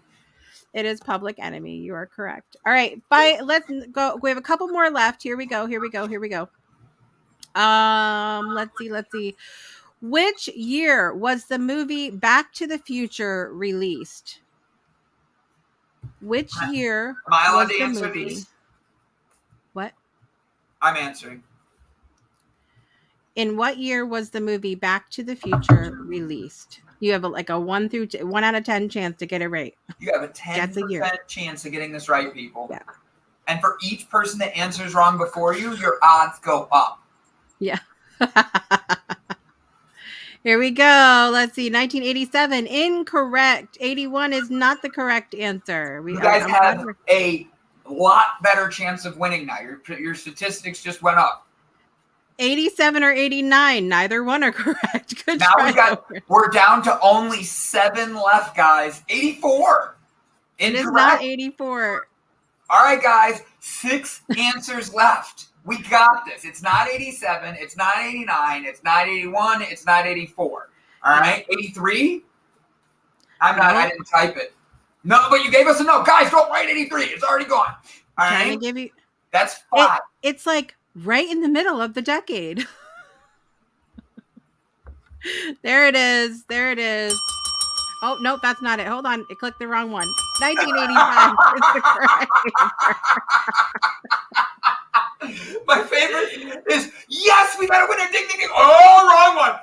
Speaker 1: It is Public Enemy. You are correct. All right. Let's go. We have a couple more left. Here we go. Let's see. Which year was the movie Back to the Future released? Which year
Speaker 2: Am I allowed
Speaker 1: was
Speaker 2: to
Speaker 1: the
Speaker 2: answer
Speaker 1: movie?
Speaker 2: these?
Speaker 1: What?
Speaker 2: I'm answering.
Speaker 1: In what year was the movie Back to the Future released? You have a 1 out of 10 chance to get it right.
Speaker 2: You have a 10% chance of getting this right, people.
Speaker 1: Yeah.
Speaker 2: And for each person that answers wrong before you, your odds go up.
Speaker 1: Yeah. Here we go. Let's see. 1987. Incorrect. 81 is not the correct answer.
Speaker 2: You guys have a lot better chance of winning now. Your statistics just went up.
Speaker 1: 87 or 89. Neither one are correct. Good
Speaker 2: now
Speaker 1: try.
Speaker 2: We're down to only 7 left, guys. 84.
Speaker 1: It is not 84.
Speaker 2: All right, guys. 6 answers left. We got this. It's not 87. It's not 89. It's not 81. It's not 84. All right. 83? I'm not. I didn't type it. No, but you gave us a no. Guys, don't write 83. It's already gone. All right.
Speaker 1: Trying to give you.
Speaker 2: That's 5.
Speaker 1: It's like right in the middle of the decade. There it is. Oh, nope, that's not it. Hold on. It clicked the wrong one. 1985 is the correct
Speaker 2: answer. My favorite is, yes, we got a winner. Ding, ding, ding. Oh, wrong one.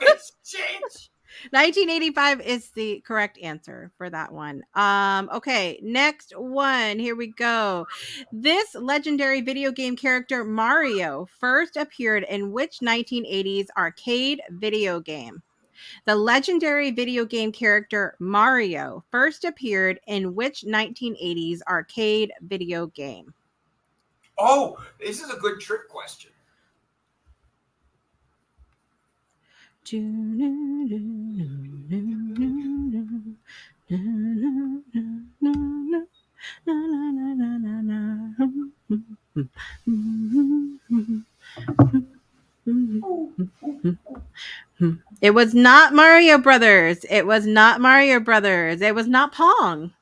Speaker 2: It's change.
Speaker 1: 1985 is the correct answer for that one. Okay, next one. Here we go. This legendary video game character, Mario, first appeared in which 1980s arcade video game? The legendary video game character Mario first appeared in which 1980s arcade video game?
Speaker 2: Oh, this is a good trick question.
Speaker 1: It was not Mario Brothers. It was not Pong.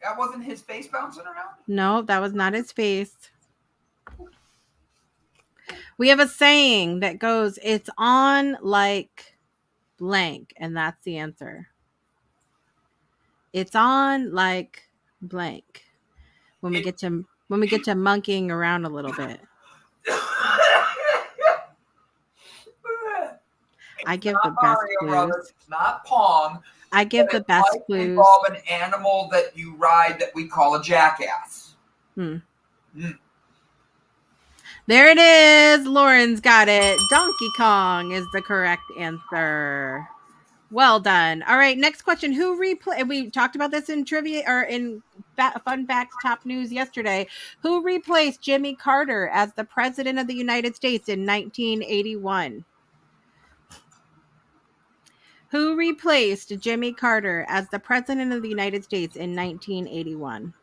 Speaker 2: That wasn't his face bouncing around?
Speaker 1: No, that was not his face. We have a saying that goes, it's on like blank, and that's the answer. It's on like blank. When we get to monkeying around a little bit. I give the best clues.
Speaker 2: Brothers. It's not Pong.
Speaker 1: I give the best clues.
Speaker 2: Involve an animal that you ride that we call a jackass.
Speaker 1: There it is. Lauren's got it. Donkey Kong is the correct answer. Well done. All right, next question. We talked about this in trivia or in Fun Facts Top News yesterday. Who replaced Jimmy Carter as the President of the United States in 1981? Who replaced Jimmy Carter as the President of the United States in 1981?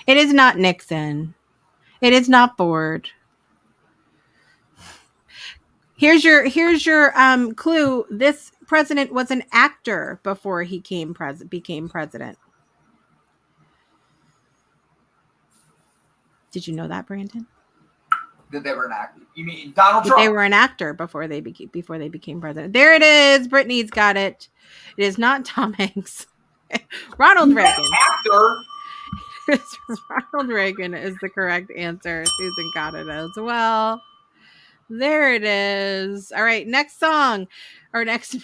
Speaker 1: It is not Nixon. It is not Ford. Here's your clue. This president was an actor before he became president. Did you know that, Brandon?
Speaker 2: That they were an actor. You mean Donald Trump?
Speaker 1: They were an actor before they became president. There it is. Brittany's got it. It is not Tom Hanks. Ronald Reagan.
Speaker 2: Actor.
Speaker 1: Ronald Reagan is the correct answer. Susan got it as well. There it is. All right, next song. Or next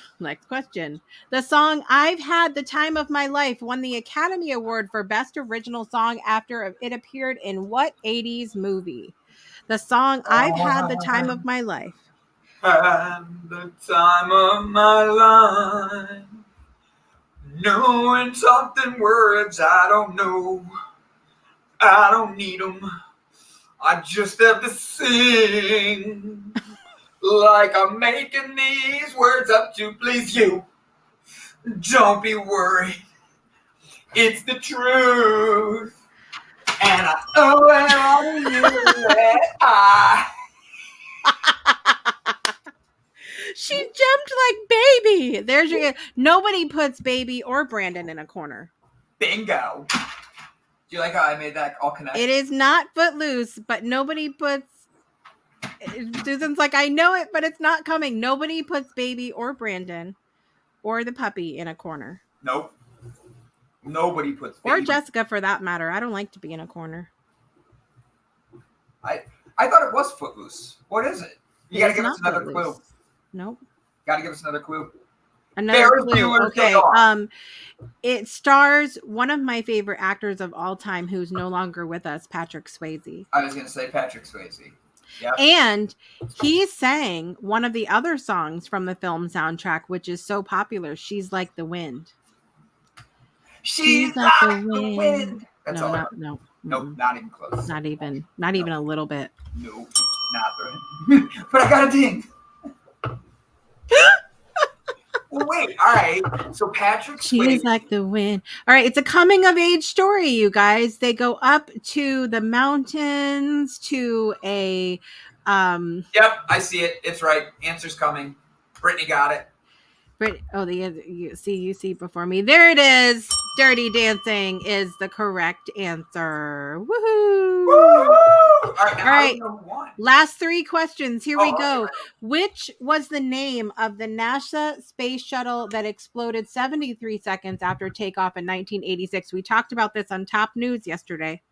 Speaker 1: question. The song I've Had the Time of My Life won the Academy Award for Best Original Song after it appeared in what 80s movie? The song I've Had the Time of My Life.
Speaker 2: Had the time of my life. Knowing something words I don't know. I don't need them. I just have to sing like I'm making these words up to please you. Don't be worried. It's the truth. And I owe it all to you that I...
Speaker 1: She jumped like baby. There's your... Nobody puts baby or Brandon in a corner.
Speaker 2: Bingo. Do you like how I made that all connect?
Speaker 1: It is not Footloose, but nobody puts... Susan's like, I know it, but it's not coming. Nobody puts baby or Brandon or the puppy in a corner.
Speaker 2: Nope. Nobody puts baby.
Speaker 1: Or Jessica, for that matter. I don't like to be in a corner.
Speaker 2: I thought it was Footloose. What is it? You got to give us another clue.
Speaker 1: Nope.
Speaker 2: Got to give us another clue.
Speaker 1: Another clue. Okay. It stars one of my favorite actors of all time who's no longer with us, Patrick Swayze.
Speaker 2: I was going to say Patrick Swayze. Yeah.
Speaker 1: And he sang one of the other songs from the film soundtrack, which is so popular. She's Like the Wind.
Speaker 2: She's like the wind. That's all.
Speaker 1: No.
Speaker 2: Nope, not even close.
Speaker 1: Not even a little bit.
Speaker 2: Nope, not the. But I got a ding. Well, wait. All right. So Patrick Swayze.
Speaker 1: She's like the wind. All right. It's a coming of age story, you guys. They go up to the mountains to a.
Speaker 2: Yep, I see it. It's right. Answer's coming. Brittany got it.
Speaker 1: You see before me. There it is. Dirty Dancing is the correct answer. Woohoo!
Speaker 2: Woo! All right.
Speaker 1: Last 3 questions. Here we go.
Speaker 2: Okay.
Speaker 1: Which was the name of the NASA space shuttle that exploded 73 seconds after takeoff in 1986? We talked about this on Top News yesterday.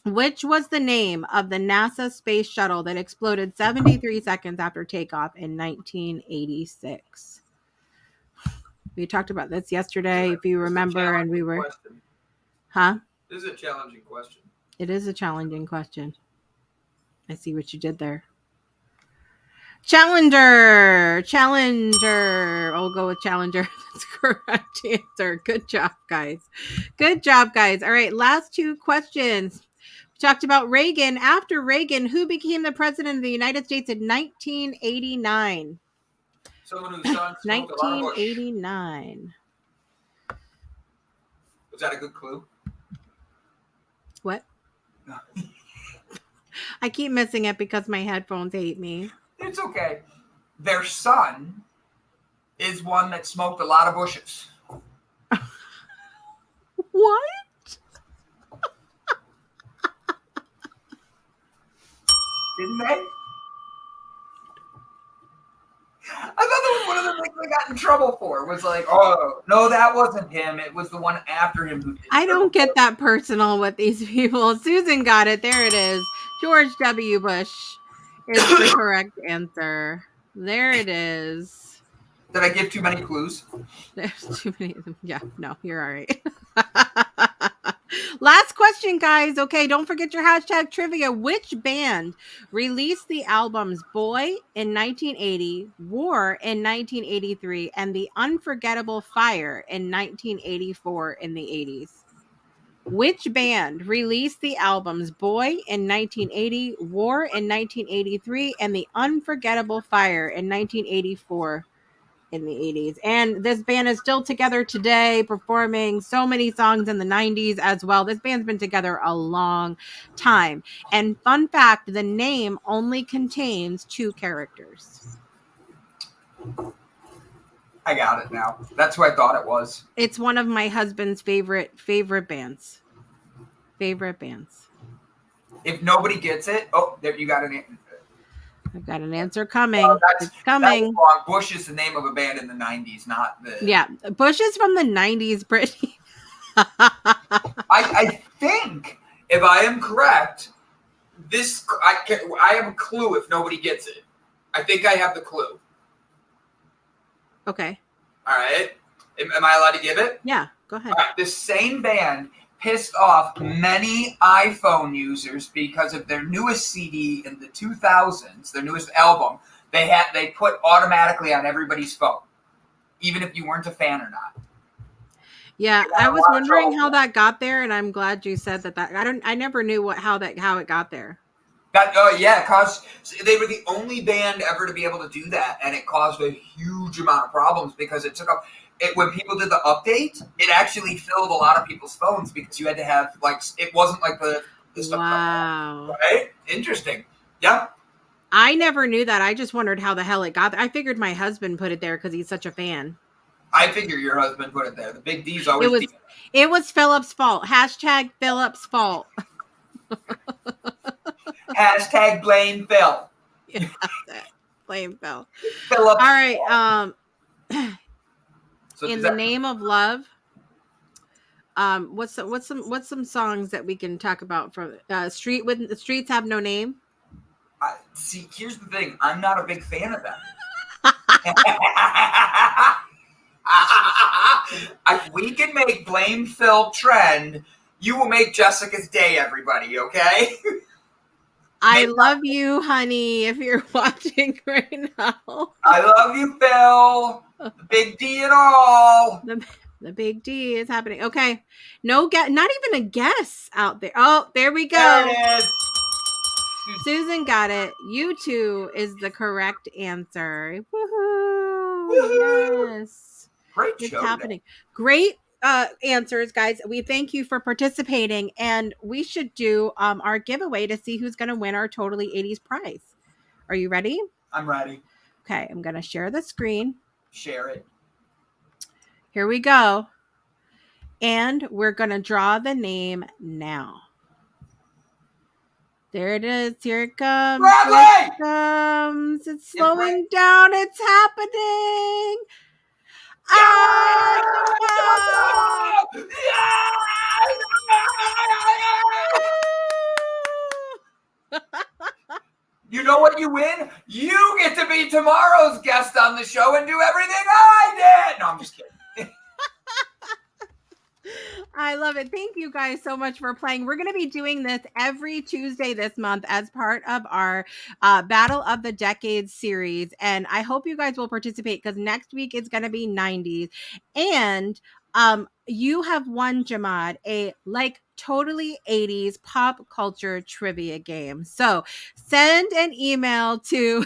Speaker 1: Which was the name of the NASA space shuttle that exploded 73 seconds after takeoff in 1986? We talked about this yesterday, if you remember, and we were...
Speaker 2: Question.
Speaker 1: Huh?
Speaker 2: This is a challenging question.
Speaker 1: It is a challenging question. I see what you did there. Challenger. I'll go with Challenger. That's correct answer. Good job, guys. All right, last 2 questions. We talked about Reagan. After Reagan, who became the president of the United States in 1989?
Speaker 2: Someone whose son smoked a lot of bush.
Speaker 1: 1989.
Speaker 2: Was that a good clue?
Speaker 1: What? I keep missing it because my headphones hate me.
Speaker 2: It's okay. Their son is one that smoked a lot of bushes.
Speaker 1: What?
Speaker 2: Didn't they? I thought that was one of the things they got in trouble for. Was like, oh, no, that wasn't him. It was the one after him who did.
Speaker 1: I don't get that personal with these people. Susan got it. There it is. George W. Bush is the correct answer. There it is.
Speaker 2: Did I give too many clues?
Speaker 1: There's too many of them. Yeah, no, you're all right. Last question, guys. Okay, don't forget your hashtag trivia. Which band released the albums Boy in 1980, War in 1983, and The Unforgettable Fire in 1984 in the 80s? Which band released the albums Boy in 1980, War in 1983, and The Unforgettable Fire in 1984 in the 80s? And this band is still together today, performing so many songs in the 90s as well. This band's been together a long time. And fun fact, the name only contains 2 characters.
Speaker 2: I got it now. That's who I thought it was.
Speaker 1: It's one of my husband's favorite bands.
Speaker 2: If nobody gets it, oh, there you got an.
Speaker 1: I've got an answer coming. It's
Speaker 2: That's
Speaker 1: coming.
Speaker 2: wrong. Bush is the name of a band in the 90s, not the.
Speaker 1: Yeah, Bush is from the 90s, Brittany.
Speaker 2: I think, if I am correct, I have a clue if nobody gets it. I think I have the clue.
Speaker 1: Okay.
Speaker 2: All right. Am I allowed to give it?
Speaker 1: Yeah, go ahead.
Speaker 2: All right. The same band pissed off many iPhone users because of their newest CD in the 2000s, their newest album. They put automatically on everybody's phone, even if you weren't a fan or not.
Speaker 1: Yeah,
Speaker 2: You
Speaker 1: I
Speaker 2: gotta
Speaker 1: was
Speaker 2: watch
Speaker 1: wondering
Speaker 2: all
Speaker 1: how
Speaker 2: that.
Speaker 1: that got there, and I'm glad you said that. I never knew how it got there.
Speaker 2: Yeah, cause they were the only band ever to be able to do that, and it caused a huge amount of problems because it took up. When people did the update, it actually filled a lot of people's phones because you had to have like it wasn't like the stuff
Speaker 1: Wow.
Speaker 2: right. Interesting. Yeah,
Speaker 1: I never knew that. I just wondered how the hell it got there. I figured my husband put it there because he's such a fan.
Speaker 2: I figure your husband put it there. The big D's
Speaker 1: It
Speaker 2: always
Speaker 1: was
Speaker 2: be
Speaker 1: it was Philip's fault. Hashtag Philip's fault.
Speaker 2: hashtag blame Phil.
Speaker 1: Yeah, that's it. Blame Phil. All
Speaker 2: Phillips.
Speaker 1: right.
Speaker 2: So
Speaker 1: In
Speaker 2: does
Speaker 1: the
Speaker 2: that
Speaker 1: name of love, what's some songs that we can talk about from Street with the Streets Have No Name?
Speaker 2: see? Here's the thing. I'm not a big fan of them. If we can make blame Phil trend, you will make Jessica's day, everybody, okay?
Speaker 1: I love you, honey, if you're watching right now.
Speaker 2: I love you, Phil. The big D and all.
Speaker 1: The big D is happening. Okay. No not even a guess out there. Oh, there we go.
Speaker 2: There it is.
Speaker 1: Susan got it. You two is the correct answer. Woohoo!
Speaker 2: Woohoo!
Speaker 1: Yes.
Speaker 2: Great
Speaker 1: It's
Speaker 2: show
Speaker 1: happening.
Speaker 2: today.
Speaker 1: Great answers, guys. We thank you for participating, and we should do our giveaway to see who's going to win our Totally 80s prize. Are you ready?
Speaker 2: I'm ready.
Speaker 1: Okay, I'm going to share the screen.
Speaker 2: Share it.
Speaker 1: Here we go. And we're going to draw the name now. There it is. Here it comes.
Speaker 2: Bradley!
Speaker 1: Here it comes. It's slowing down. It's happening.
Speaker 2: Yeah!
Speaker 1: Jamal!
Speaker 2: You know what you win? You get to be tomorrow's guest on the show and do everything I did. No, I'm just kidding.
Speaker 1: I love it. Thank you guys so much for playing. We're going to be doing this every Tuesday this month as part of our Battle of the Decades series. And I hope you guys will participate because next week it's going to be 90s. And you have won, Jamad, a totally 80s pop culture trivia game. So send an email to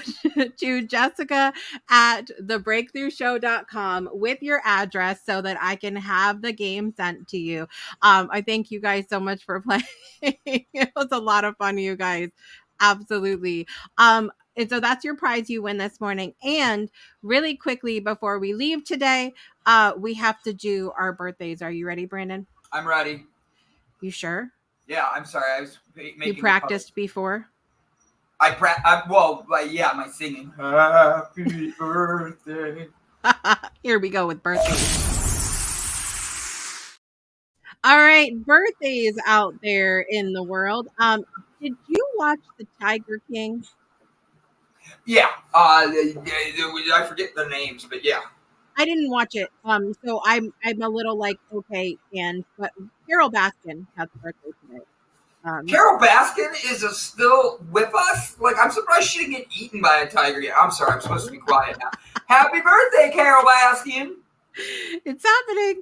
Speaker 1: Jessica at thebreakthroughshow.com with your address so that I can have the game sent to you. I thank you guys so much for playing. It was a lot of fun, you guys. Absolutely. And so that's your prize you win this morning. And really quickly before we leave today, we have to do our birthdays. Are you ready, Brandon?
Speaker 2: I'm ready.
Speaker 1: You sure?
Speaker 2: Yeah, I'm sorry. I was making.
Speaker 1: You practiced before?
Speaker 2: Yeah, my singing. Happy birthday.
Speaker 1: Here we go with birthdays. All right, birthdays out there in the world. Did you watch The Tiger King?
Speaker 2: Yeah. I forget the names, but yeah.
Speaker 1: I didn't watch it. So I'm a little okay, but Carol Baskin has a birthday today.
Speaker 2: Carol Baskin is still with us. Like, I'm surprised she didn't get eaten by a tiger yet. I'm sorry. I'm supposed to be quiet now. Happy birthday, Carol Baskin.
Speaker 1: It's happening.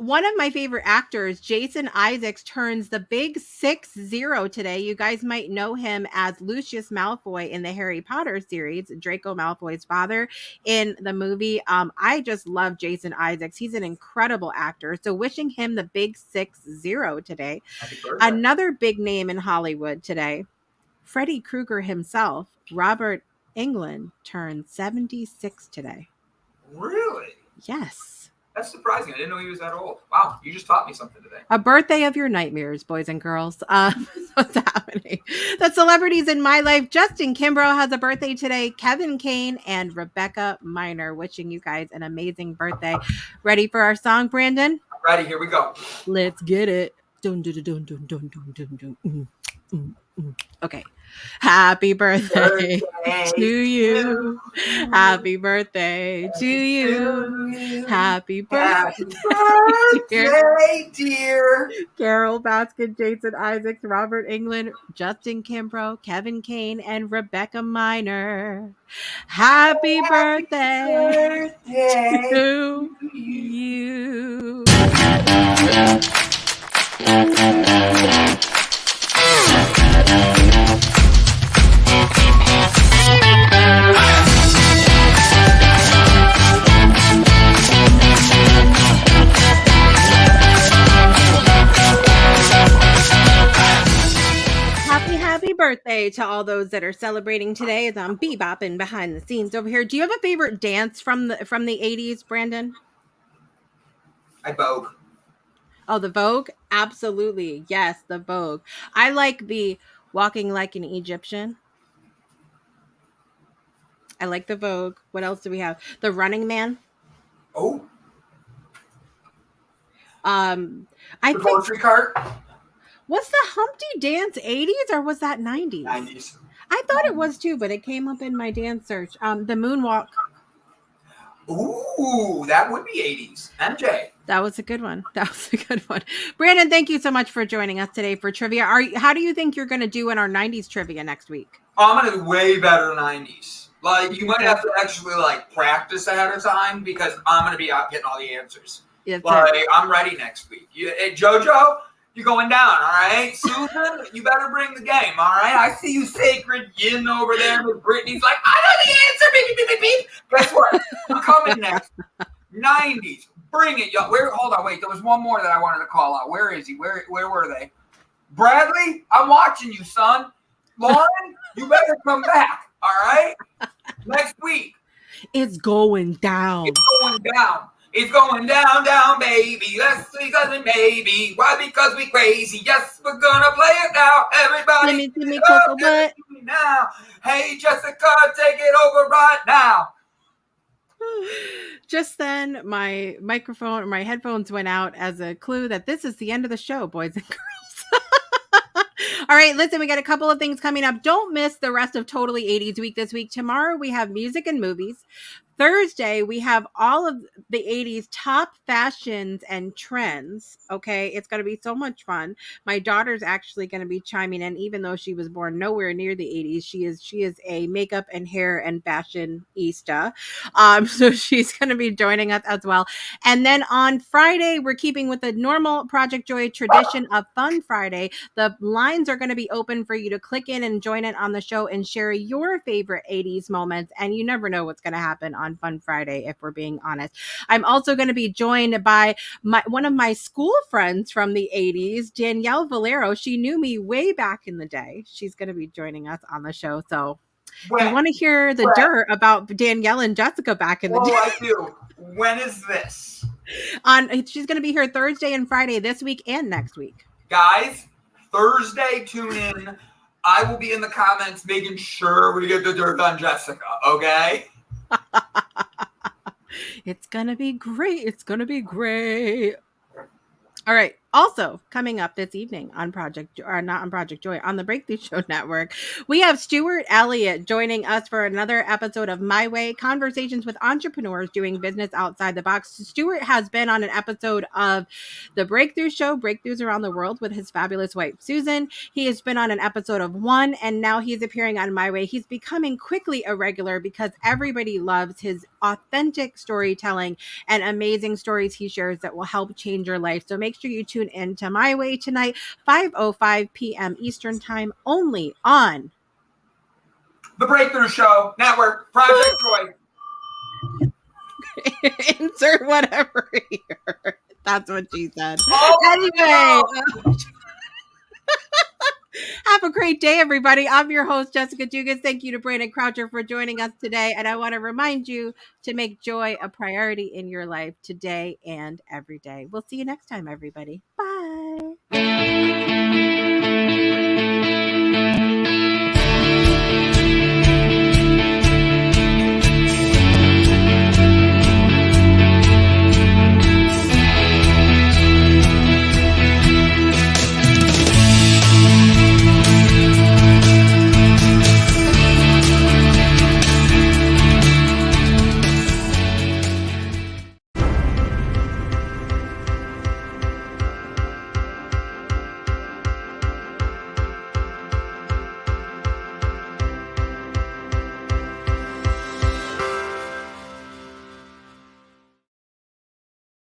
Speaker 1: One of my favorite actors, Jason Isaacs, turns the big 6-0 today. You guys might know him as Lucius Malfoy in the Harry Potter series, Draco Malfoy's father in the movie. I just love Jason Isaacs. He's an incredible actor. So wishing him the big 6-0 today. Another big name in Hollywood today, Freddy Krueger himself, Robert Englund, turned 76 today.
Speaker 2: Really?
Speaker 1: Yes.
Speaker 2: That's surprising. I didn't know he was that old. Wow, you just taught me something today.
Speaker 1: A birthday of your nightmares, boys and girls. What's happening? The celebrities in my life. Justin Kimbrough has a birthday today. Kevin Kane and Rebecca Minor. Wishing you guys an amazing birthday. Ready for our song, Brandon?
Speaker 2: Ready. Here we go.
Speaker 1: Let's get it. Dun, dun, dun, dun, dun, dun, dun, dun. Okay. Happy birthday
Speaker 2: Birthday
Speaker 1: to you. Happy birthday to you.
Speaker 2: you.
Speaker 1: Happy
Speaker 2: Happy
Speaker 1: birthday, dear
Speaker 2: birthday, dear.
Speaker 1: Carol Baskin, Jason Isaacs, Robert England, Justin Kimbrough, Kevin Kane, and Rebecca Miner. Happy
Speaker 2: Happy
Speaker 1: birthday
Speaker 2: birthday
Speaker 1: to
Speaker 2: to you.
Speaker 1: you. Happy birthday to all those that are celebrating today as I'm bebopping behind the scenes over here. Do you have a favorite dance from the 80s, Brandon?
Speaker 2: I Vogue.
Speaker 1: Oh, the Vogue? Absolutely. Yes, the Vogue. I like the Walking Like an Egyptian. I like the Vogue. What else do we have? The Running Man.
Speaker 2: Oh,
Speaker 1: Um, I
Speaker 2: the
Speaker 1: think
Speaker 2: grocery cart.
Speaker 1: was the Humpty Dance 80s or was that 90s?
Speaker 2: 90s.
Speaker 1: I thought it was too, but it came up in my dance search. The Moonwalk.
Speaker 2: Ooh, that would be 80s. MJ.
Speaker 1: That was a good one. That was a good one. Brandon, thank you so much for joining us today for trivia. How do you think you're going to do in our 90s trivia next week?
Speaker 2: I'm gonna do way better 90s. Like, you might
Speaker 1: Okay.
Speaker 2: have to actually like practice ahead of time because I'm gonna be out getting all the answers.
Speaker 1: That's
Speaker 2: Like,
Speaker 1: it.
Speaker 2: I'm ready next week. Hey, JoJo, you're going down, all right? Susan, you better bring the game, all right? I see you, Sacred Yin, over there with Brittany's like, I know the answer, beep, beep, beep, beep. Guess what? I'm coming next. 90s. Bring it, y'all. Hold on, wait. There was one more that I wanted to call out. Where is he? Where were they? Bradley, I'm watching you, son. Lauren, you better come back, all right? Next week.
Speaker 1: It's going down.
Speaker 2: It's going down. It's going down, down, baby. Let's see, cousin, maybe. Why? Because we crazy. Yes, we're gonna play it now. Everybody,
Speaker 1: See me, Coco Butt.
Speaker 2: now. Hey, Jessica, take it over right now.
Speaker 1: Just then, my microphone or my headphones went out as a clue that this is the end of the show, boys and girls. All right, listen, we got a couple of things coming up. Don't miss the rest of Totally 80s Week this week. Tomorrow, we have music and movies. Thursday, we have all of the 80s top fashions and trends. Okay, it's going to be so much fun. My daughter's actually going to be chiming in, even though she was born nowhere near the 80s. She is a makeup and hair and fashionista. So she's going to be joining us as well. And then on Friday, we're keeping with the normal Project Joy tradition of Fun Friday. The lines are going to be open for you to click in and join in on the show and share your favorite 80s moments. And you never know what's going to happen on Fun Friday, if we're being honest. I'm also going to be joined by one of my school friends from the 80s, Danielle Valero. She knew me way back in the day. She's going to be joining us on the show. So if you want to hear the dirt about Danielle and Jessica back in the day.
Speaker 2: I do. When is this?
Speaker 1: She's going to be here Thursday and Friday this week and next week.
Speaker 2: Guys, Thursday, tune in. I will be in the comments making sure we get the dirt on Jessica, okay?
Speaker 1: It's gonna be great. It's gonna be great. All right. Also, coming up this evening on not on Project Joy, on the Breakthrough Show Network, we have Stuart Elliott joining us for another episode of My Way, Conversations with Entrepreneurs Doing Business Outside the Box. Stuart has been on an episode of the Breakthrough Show, Breakthroughs Around the World, with his fabulous wife, Susan. He has been on an episode of One, and now he's appearing on My Way. He's becoming quickly a regular because everybody loves his authentic storytelling and amazing stories he shares that will help change your life. So make sure you tune in to My Way tonight, 5:05 p.m. Eastern Time, only on
Speaker 2: the Breakthrough Show Network, Project Joy.
Speaker 1: Insert whatever here. That's what she said.
Speaker 2: Anyway.
Speaker 1: Have a great day, everybody. I'm your host, Jessica Dugas. Thank you to Brandon Croucher for joining us today. And I want to remind you to make joy a priority in your life today and every day. We'll see you next time, everybody. Bye.